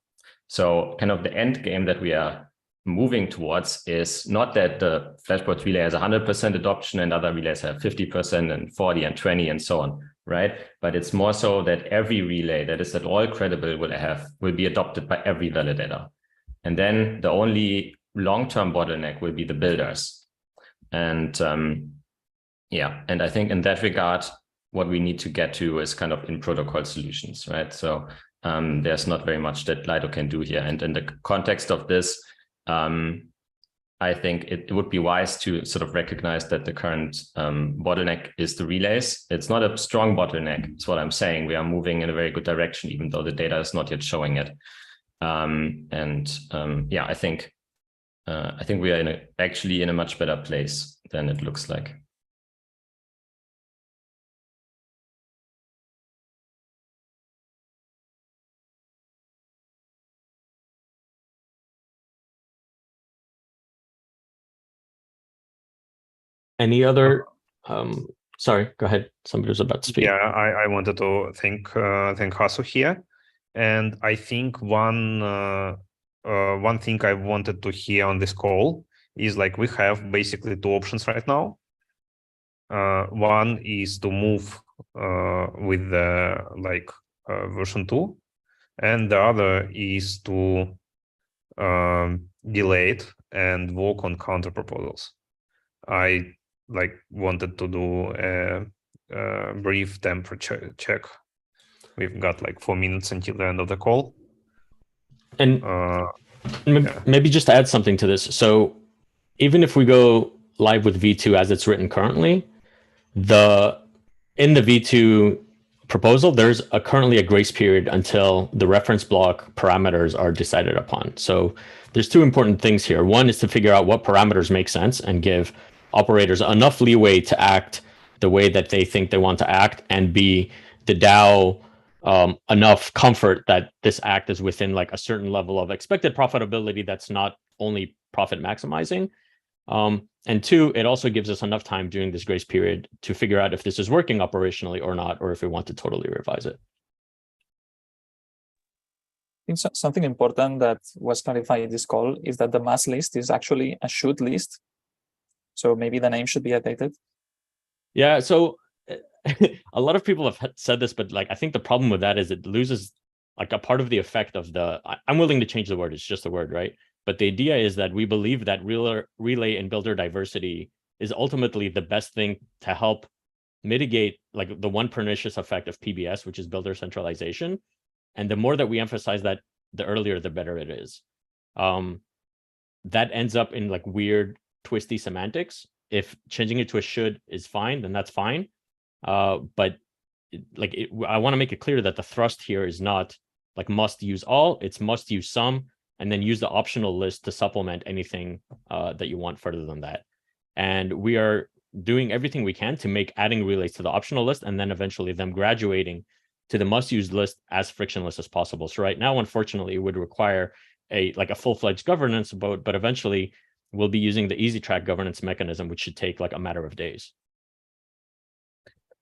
H: So kind of the end game that we are moving towards is not that the Flashbots relay has 100% adoption and other relays have 50% and 40 and 20 and so on, right? But it's more so that every relay that is at all credible will be adopted by every validator. And then the only long-term bottleneck will be the builders. And yeah, and I think in that regard, what we need to get to is kind of in protocol solutions, right? So there's not very much that Lido can do here. And in the context of this, I think it would be wise to sort of recognize that the current bottleneck is the relays. It's not a strong bottleneck. It's what I'm saying. We are moving in a very good direction, even though the data is not yet showing it. Yeah, I think we are actually in a much better place than it looks like.
A: Any other? Sorry, go ahead. Somebody was about to speak.
D: Yeah, I wanted to thank Hasu here. And I think one thing I wanted to hear on this call is like we have basically two options right now. One is to move with the version 2, and the other is to delay it and work on counter proposals. I wanted to do a brief temperature check. We've got 4 minutes until the end of the call.
A: And maybe just to add something to this. So even if we go live with V2 as it's written currently, in the V2 proposal, there's currently a grace period until the reference block parameters are decided upon. So there's two important things here. One is to figure out what parameters make sense and give operators enough leeway to act the way that they think they want to act, and B, the DAO enough comfort that this act is within a certain level of expected profitability that's not only profit maximizing. And two, it also gives us enough time during this grace period to figure out if this is working operationally or not, or if we want to totally revise it.
F: I think something important that was clarified in this call is that the mass list is actually a should list. So maybe the name should be updated.
A: Yeah, so a lot of people have said this, but I think the problem with that is it loses a part of the effect of I'm willing to change the word, it's just a word, right? But the idea is that we believe that relay and builder diversity is ultimately the best thing to help mitigate the one pernicious effect of PBS, which is builder centralization. And the more that we emphasize that, the earlier, the better it is. That ends up in weird, twisty semantics. If changing it to a should is fine, then that's fine. But I want to make it clear that the thrust here is not must use all, it's must use some, and then use the optional list to supplement anything that you want further than that. And we are doing everything we can to make adding relays to the optional list and then eventually them graduating to the must-use list as frictionless as possible. So right now, unfortunately, it would require a full-fledged governance, but eventually we'll be using the easy track governance mechanism, which should take a matter of days.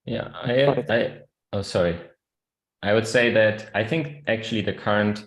H: Yeah, I would say that I think actually the current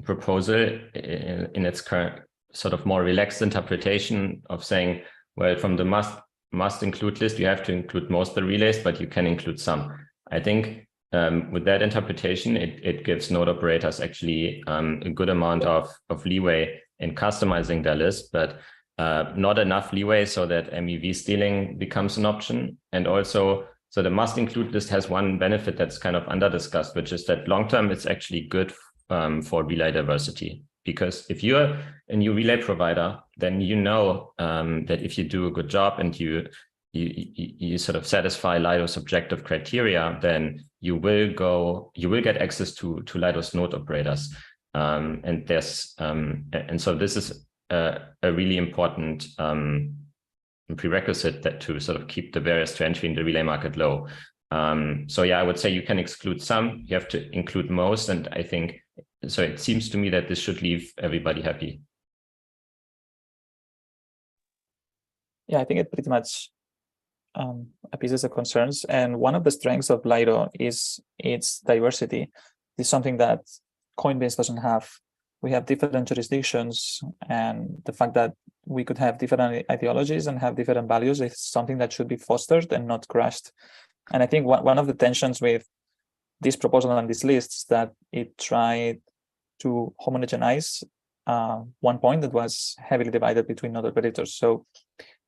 H: proposal in its current sort of more relaxed interpretation of saying, well, from the must include list, you have to include most of the relays, but you can include some. I think with that interpretation, it gives node operators actually a good amount of leeway in customizing their list, but not enough leeway so that MEV stealing becomes an option. And also, so the must include list has one benefit that's kind of under discussed, which is that long term, it's actually good for relay diversity. Because if you're a new relay provider, then you know that if you do a good job and you sort of satisfy Lido's objective criteria, then you will get access to Lido's node operators. And so this is a really important prerequisite that to sort of keep the barriers to entry in the relay market low. So yeah, I would say you can exclude some, you have to include most, and I think, so it seems to me that this should leave everybody happy.
F: Yeah, I think it pretty much appeases the concerns. And one of the strengths of Lido is its diversity. It's something that Coinbase doesn't have. We have different jurisdictions, and the fact that we could have different ideologies and have different values is something that should be fostered and not crushed. And I think one of the tensions with this proposal and this list is that it tried to homogenize one point that was heavily divided between node operators. So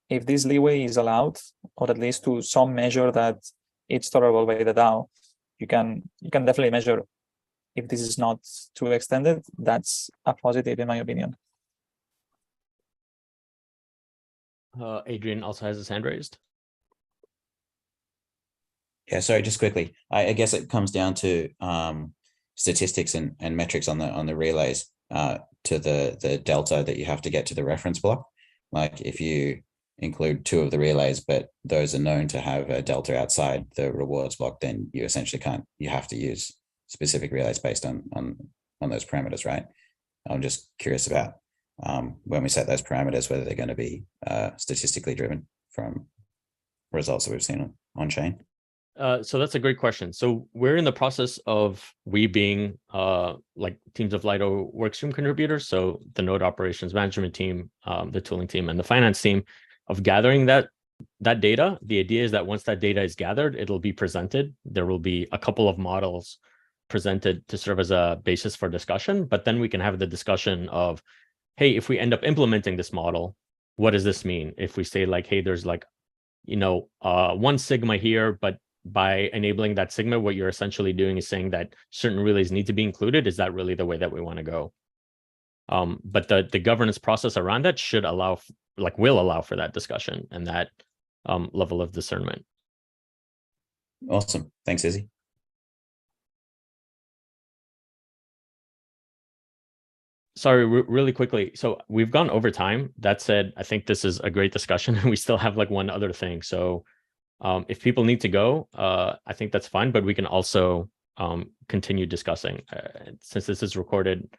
F: if this leeway is allowed, or at least to some measure that it's tolerable by the DAO, you can definitely measure if this is not too extended. That's a positive, in my opinion.
A: Adrian also has his hand raised.
G: Yeah, sorry, just quickly. I guess it comes down to statistics and metrics on the relays to the delta that you have to get to the reference block. Like if you include 2 of the relays, but those are known to have a delta outside the rewards block, then you essentially you have to use specific relays based on those parameters, right? I'm just curious about when we set those parameters, whether they're going to be statistically driven from results that we've seen on chain.
A: So that's a great question. So we're in the process of, we being like teams of Lido workstream contributors, so the node operations management team, the tooling team, and the finance team, of gathering that data. The idea is that once that data is gathered, it'll be presented. There will be a couple of models presented to serve as a basis for discussion, but then we can have the discussion of, hey, if we end up implementing this model, what does this mean? If we say like, hey, there's like, one sigma here, but by enabling that sigma, what you're essentially doing is saying that certain relays need to be included. Is that really the way that we want to go? But the governance process around that should allow, will allow for that discussion and that level of discernment.
G: Awesome. Thanks, Izzy.
A: Sorry, really quickly. So we've gone over time. That said, I think this is a great discussion, and we still have like one other thing. So if people need to go, I think that's fine, but we can also continue discussing. Since this is recorded,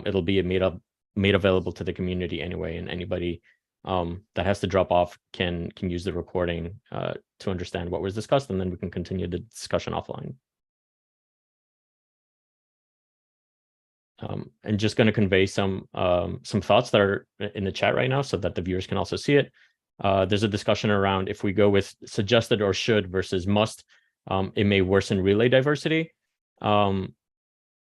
A: it'll be made available to the community anyway, and anybody that has to drop off can use the recording to understand what was discussed, and then we can continue the discussion offline. And just going to convey some thoughts that are in the chat right now so that the viewers can also see it. There's a discussion around if we go with suggested or should versus must, it may worsen relay diversity. And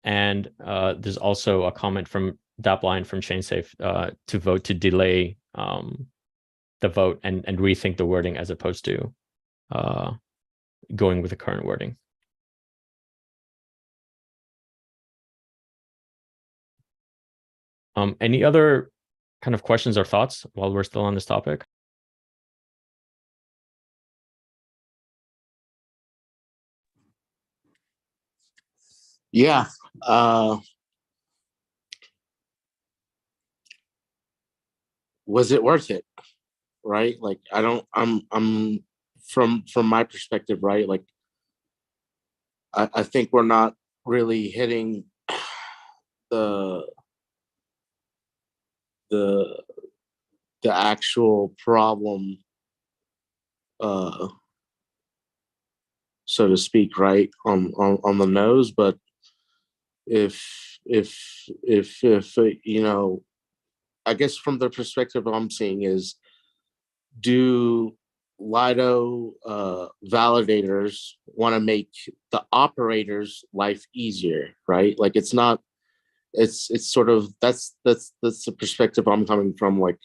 A: there's also a comment from Dapline from ChainSafe to vote to delay the vote and rethink the wording as opposed to going with the current wording. Any other kind of questions or thoughts while we're still on this topic?
B: Yeah. Was it worth it? Right? Like, I'm from my perspective, right? Like, I think we're not really hitting the actual problem, so to speak, right on the nose. But if I guess from the perspective I'm seeing is, do Lido validators want to make the operators' life easier, right? Like, it's not. It's sort of that's the perspective I'm coming from. Like,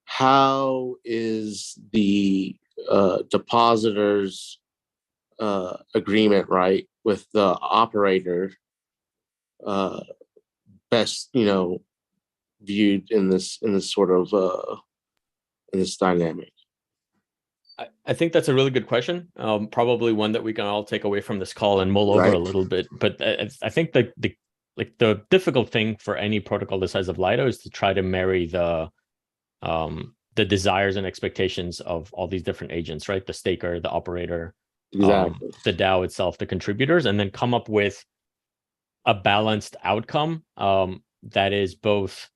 B: how is the depositors agreement, right, with the operator best viewed in this sort of in this dynamic?
A: I think that's a really good question. Probably one that we can all take away from this call and mull over
B: Right.
A: a little bit. But I think the difficult thing for any protocol the size of Lido is to try to marry the desires and expectations of all these different agents, right? The staker, the operator,
B: Exactly.
A: the DAO itself, the contributors, and then come up with a balanced outcome that is both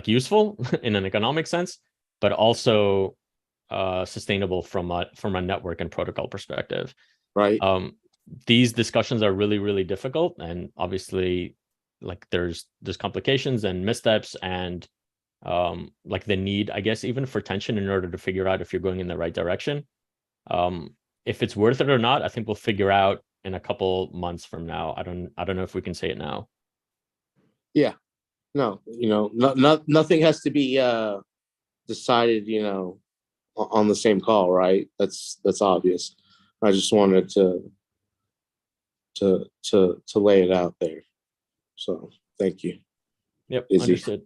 A: useful in an economic sense, but also sustainable from a network and protocol perspective.
B: Right.
A: These discussions are really, really difficult, and obviously, there's complications and missteps, and the need, I guess, even for tension in order to figure out if you're going in the right direction. If it's worth it or not, I think we'll figure out in a couple months from now. I don't know if we can say it now.
B: Yeah. No, nothing has to be decided, on the same call, right? That's obvious. I just wanted to lay it out there. So thank you.
A: Yep,
B: Izzy.
A: understood.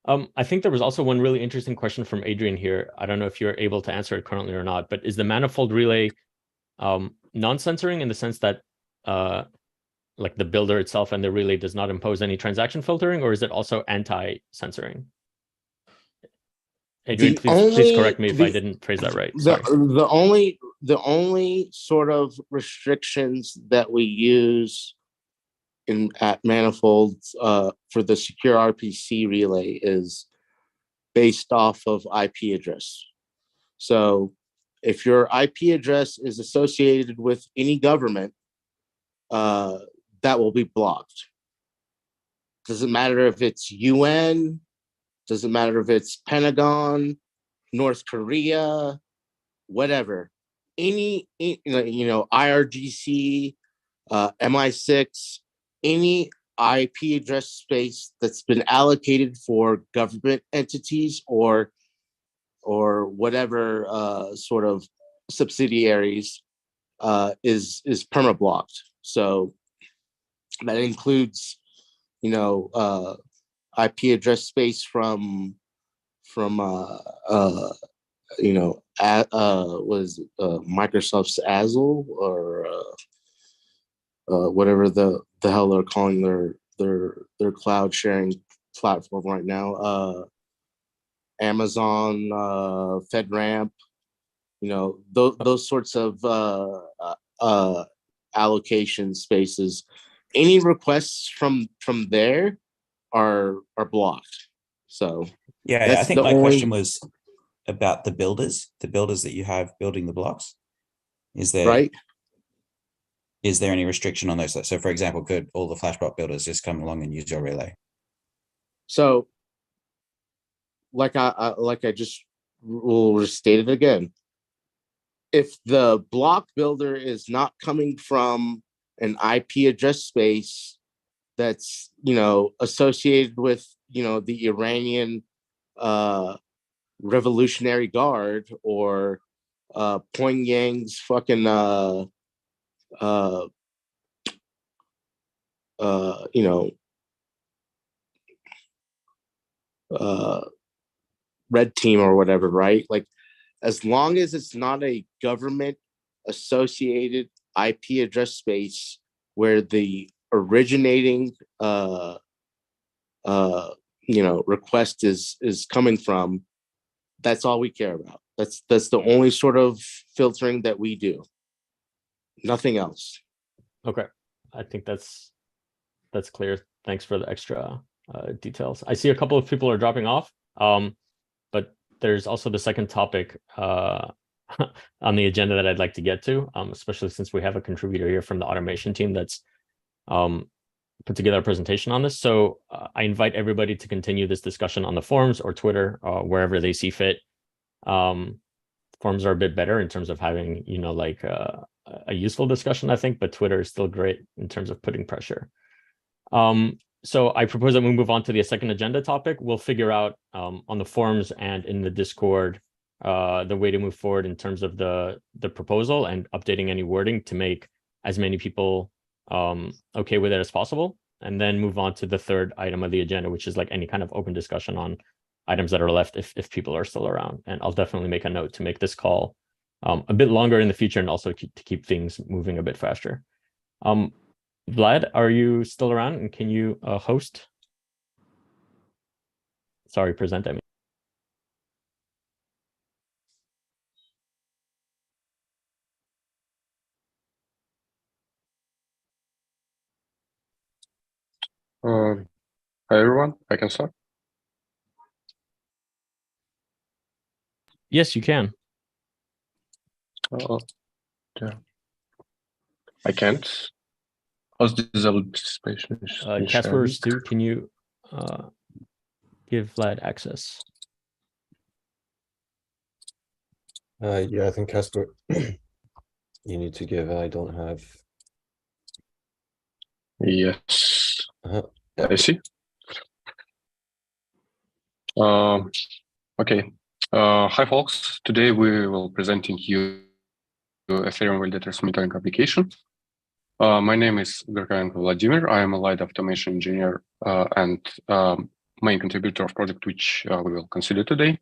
A: I think there was also one really interesting question from Adrian here. I don't know if you're able to answer it currently or not, but is the manifold relay non-censoring in the sense that the builder itself and the relay does not impose any transaction filtering, or is it also anti-censoring? Adrian, please correct me if I didn't phrase that right. Sorry.
B: The only sort of restrictions that we use at Manifold for the secure RPC relay is based off of IP address. So if your IP address is associated with any government, that will be blocked. Doesn't matter if it's UN, doesn't matter if it's Pentagon, North Korea, whatever. Any IRGC, MI6, any IP address space that's been allocated for government entities or whatever sort of subsidiaries is permablocked. So that includes, IP address space from Microsoft's Azure or whatever the hell they're calling their cloud sharing platform right now. Amazon, FedRAMP, those sorts of allocation spaces. Any requests from there are blocked. So
G: Yeah, I think my question was about the builders that you have building the blocks. Is there any restriction on those? So for example, could all the Flashbot builders just come along and use your relay?
B: So like I just will state it again. If the block builder is not coming from an IP address space that's associated with the Iranian Revolutionary Guard or Pyongyang's fucking red team or whatever, right? Like, as long as it's not a government associated IP address space where the originating request is coming from, that's all we care about. That's the only sort of filtering that we do. Nothing else.
A: Okay, I think that's clear. Thanks for the extra details. I see a couple of people are dropping off, but there's also the second topic on the agenda that I'd like to get to, especially since we have a contributor here from the automation team that's put together a presentation on this. So I invite everybody to continue this discussion on the forums or Twitter, wherever they see fit. Forums are a bit better in terms of having, a useful discussion, I think, but Twitter is still great in terms of putting pressure. So I propose that we move on to the second agenda topic. We'll figure out on the forums and in the Discord the way to move forward in terms of the proposal and updating any wording to make as many people okay with it as possible, and then move on to the third item of the agenda, which is like any kind of open discussion on items that are left if people are still around. And I'll definitely make a note to make this call a bit longer in the future and also to keep things moving a bit faster. Vlad, are you still around and can you host? Sorry, present, I mean.
I: Hi everyone, I can start.
A: Yes, you can.
I: Yeah. I can't. How's disabled participation?
A: Casper, Stu, can you give Vlad access?
J: Yeah, I think Casper, you need to give. I don't have.
I: Yes. I see. Okay. Hi folks. Today we will presenting you Ethereum-validators-monitoring application. My name is Gorkayenko Vladimir. I am a lead automation engineer and main contributor of project which we will consider today.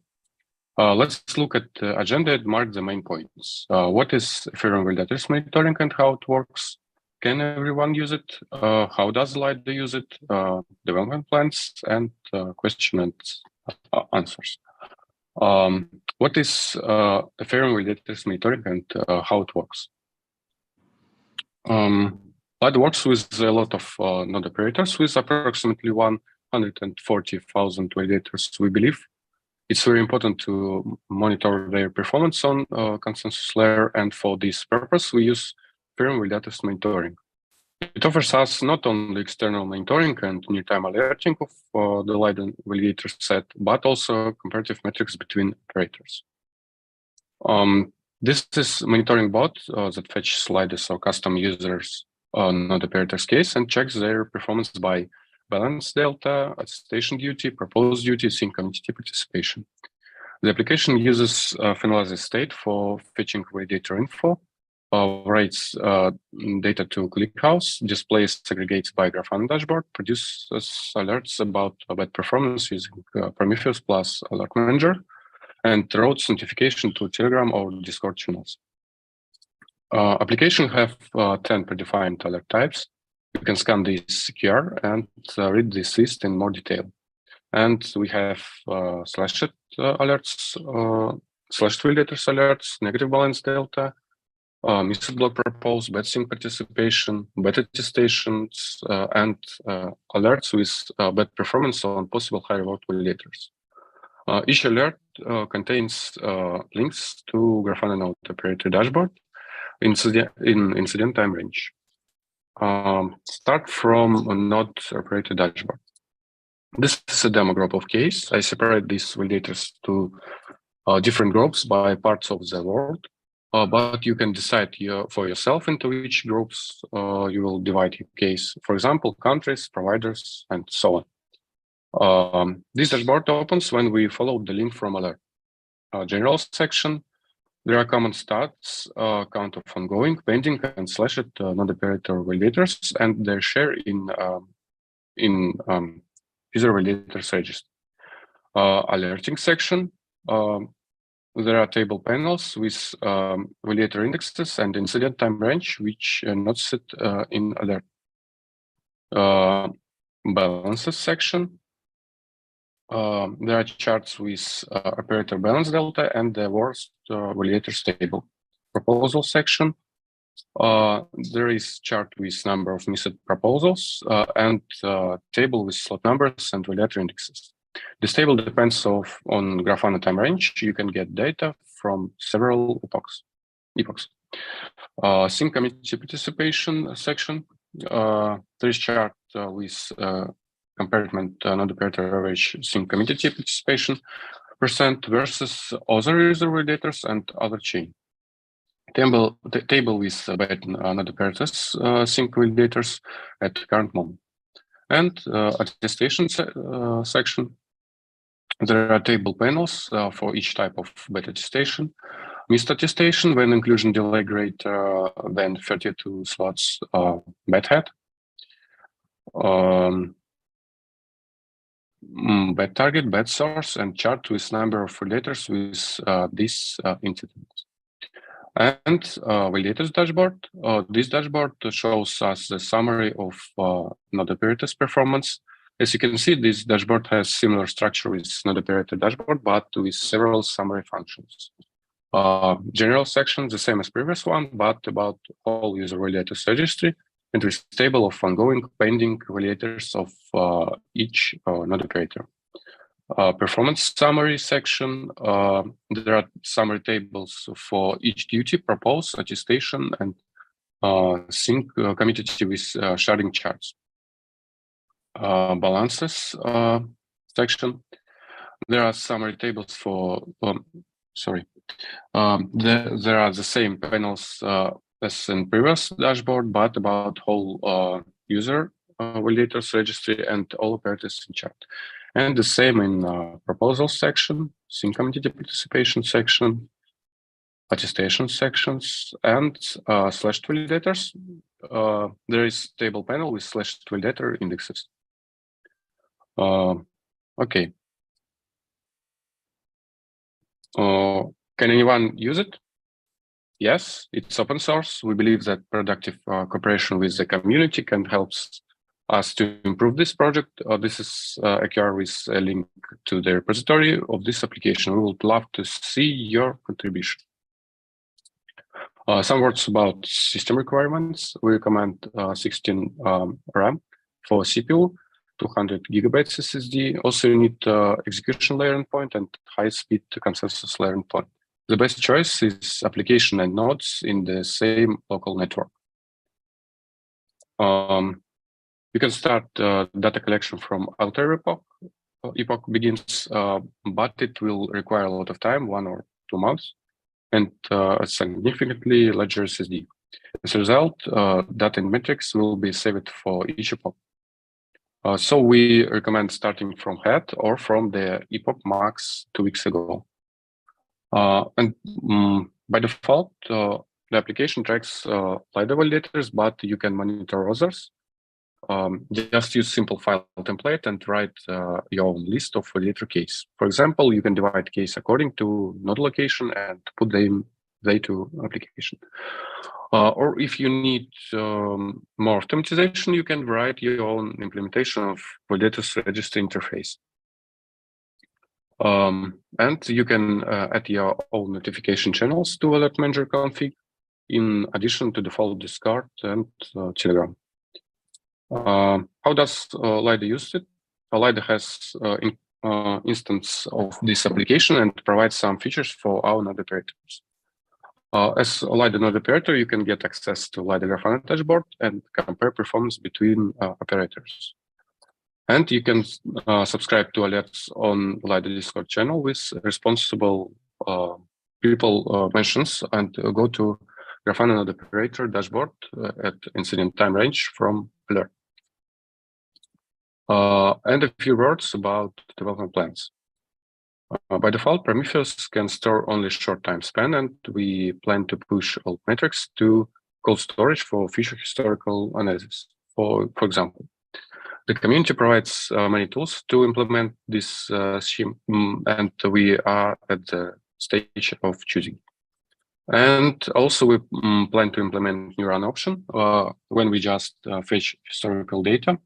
I: Let's look at the agenda and mark the main points. What is Ethereum-validators monitoring and how it works? Can everyone use it? How does LIDA use it? Development plans and question and answers. What is Ethereum-validators monitoring and how it works? LIDA works with a lot of node operators with approximately 140,000 validators, we believe. it's very important to monitor their performance on consensus layer. And for this purpose, we use Ethereum-validators-monitoring. It offers us not only external monitoring and near-time alerting of the Leiden validator set, but also comparative metrics between operators. This is monitoring bot that fetches sliders or custom users on the operator's case and checks their performance by balance delta, attestation duty, proposed duty, sync community participation. The application uses finalized state for fetching validator info, writes data to ClickHouse, displays aggregates by Grafana dashboard, produces alerts about bad performance using Prometheus plus Alert Manager, and routes notification to Telegram or Discord channels. Application have 10 predefined alert types. You can scan this QR and read this list in more detail. And we have slashed alerts, slashed validators alerts, negative balance delta, missed block propose, bad sync participation, bad attestations, and alerts with bad performance on possible high reward validators. Each alert contains links to Grafana node operator dashboard in incident time range. Start from a node operator dashboard. This is a demo group of case. I separate these validators to different groups by parts of the world, but you can decide for yourself into which groups you will divide your case. For example, countries, providers, and so on. This dashboard opens when we follow the link from alert. General section, there are common stats, count of ongoing, pending, and slashed non-operator validators, and their share in user validators register. Alerting section, there are table panels with validator indexes and incident time range, which are not set in alert. Balances section, there are charts with operator balance delta and the worst validators table. Proposal section, there is chart with number of missed proposals and table with slot numbers and validator indexes. This table depends on Grafana time range. You can get data from several epochs. Sync community participation section, there is chart with compartment non-operator average sync community participation % versus other user validators and other chain. Table with bad non-operators sync validators at current moment. And attestation section, there are table panels for each type of bad attestation. Missed attestation when inclusion delay greater than 32 slots bad hat. Bad target, bad source, and chart with number of validators with this incident. And validators dashboard. This dashboard shows us the summary of node operators performance. As you can see, this dashboard has similar structure with node operator dashboard, but with several summary functions. General section, the same as previous one, but about all user validators registry, and with table of ongoing, pending validators of each node operator. Performance summary section, there are summary tables for each duty, propose, attestation, and sync community with sharding charts. Balances section, there are summary tables for, there are the same panels as in previous dashboard, but about whole user validators registry and all operators in chart. And the same in proposal section, sync community participation section, attestation sections, and slashed validators. There is table panel with slashed validator indexes. Okay. Can anyone use it? Yes, it's open source. We believe that productive cooperation with the community can help us to improve this project. This is a QR with a link to the repository of this application. We would love to see your contribution. Some words about system requirements. We recommend 16 RAM for CPU 200 gigabytes SSD. Also, you need execution layer endpoint and high-speed consensus layer endpoint. The best choice is application and nodes in the same local network. You can start data collection from alter epoch. Epoch begins, but it will require a lot of time, 1 or 2 months, and a significantly larger SSD. As a result, data in metrics will be saved for each epoch. So we recommend starting from head or from the epoch max 2 weeks ago. And by default, the application tracks LiDAR validators, but you can monitor others. Just use simple file template and write your own list of validator case. For example, you can divide case according to node location and put them to application. Or if you need more automatization, you can write your own implementation of validators registry interface. And you can add your own notification channels to Alert Manager config, in addition to default Discord and Telegram. How does LiDAR use it? LiDAR has instance of this application and provides some features for our node operators. As a LiDAR node operator, you can get access to LiDAR Grafana dashboard and compare performance between operators. And you can subscribe to alerts on LiDAR Discord channel with responsible people mentions and go to Grafana node operator dashboard at incident time range from alert. And a few words about development plans. By default, Prometheus can store only short time span, and we plan to push all metrics to cold storage for future historical analysis. For example, the community provides many tools to implement this scheme, and we are at the stage of choosing. And also, we plan to implement new run option when we just fetch historical data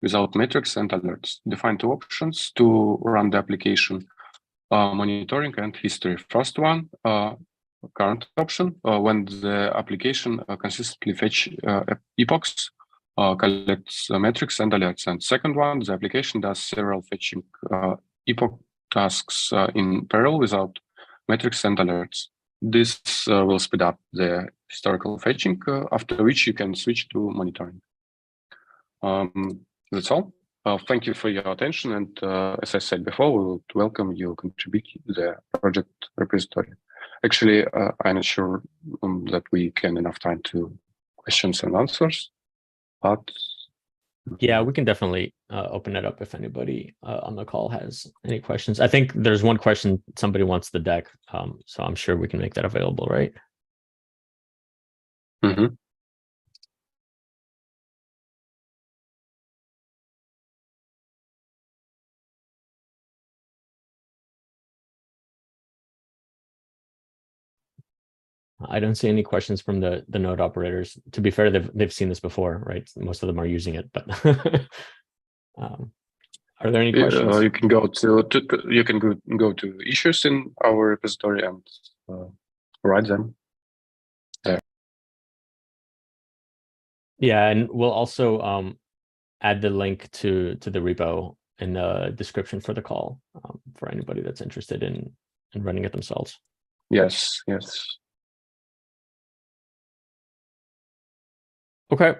I: without metrics and alerts. Define 2 options to run the application: monitoring and history. First one, current option, when the application consistently fetch epochs, collects metrics and alerts. And second one, the application does several fetching epoch tasks in parallel without metrics and alerts. This will speed up the historical fetching, after which you can switch to monitoring. That's all. Thank you for your attention. And as I said before, we would welcome you contribute to the project repository. Actually, I'm not sure that we can enough time to questions and answers, but
A: yeah, we can definitely open it up if anybody on the call has any questions. I think there's one question, somebody wants the deck, so I'm sure we can make that available, right?
I: Mm-hmm.
A: I don't see any questions from the node operators. To be fair, they've seen this before, right? Most of them are using it, but are there any questions?
I: You can go to issues in our repository and write them there.
A: Yeah, and we'll also add the link to the repo in the description for the call for anybody that's interested in running it themselves.
I: Yes.
A: Okay,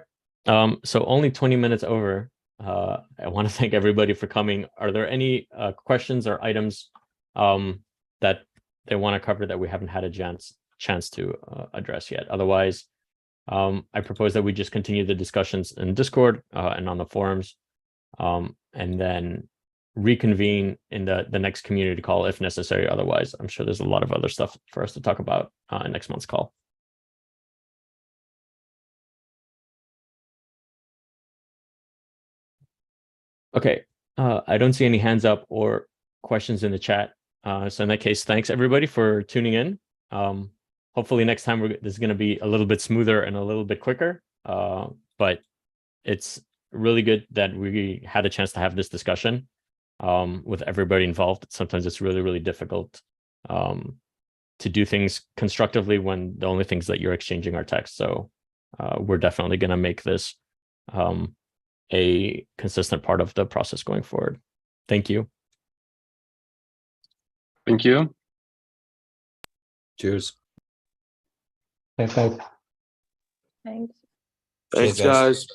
A: so only 20 minutes over. I want to thank everybody for coming. Are there any questions or items that they want to cover that we haven't had a chance to address yet? Otherwise, I propose that we just continue the discussions in Discord and on the forums, and then reconvene in the next community call if necessary. Otherwise, I'm sure there's a lot of other stuff for us to talk about in next month's call. Okay, I don't see any hands up or questions in the chat. So in that case, thanks everybody for tuning in. Hopefully next time this is going to be a little bit smoother and a little bit quicker. But it's really good that we had a chance to have this discussion with everybody involved. Sometimes it's really, really difficult to do things constructively when the only things that you're exchanging are text. So we're definitely going to make this a consistent part of the process going forward. Thank you.
I: Thank you.
J: Cheers.
K: Thanks.
B: Thanks,
G: Cheers, guys.
B: guys.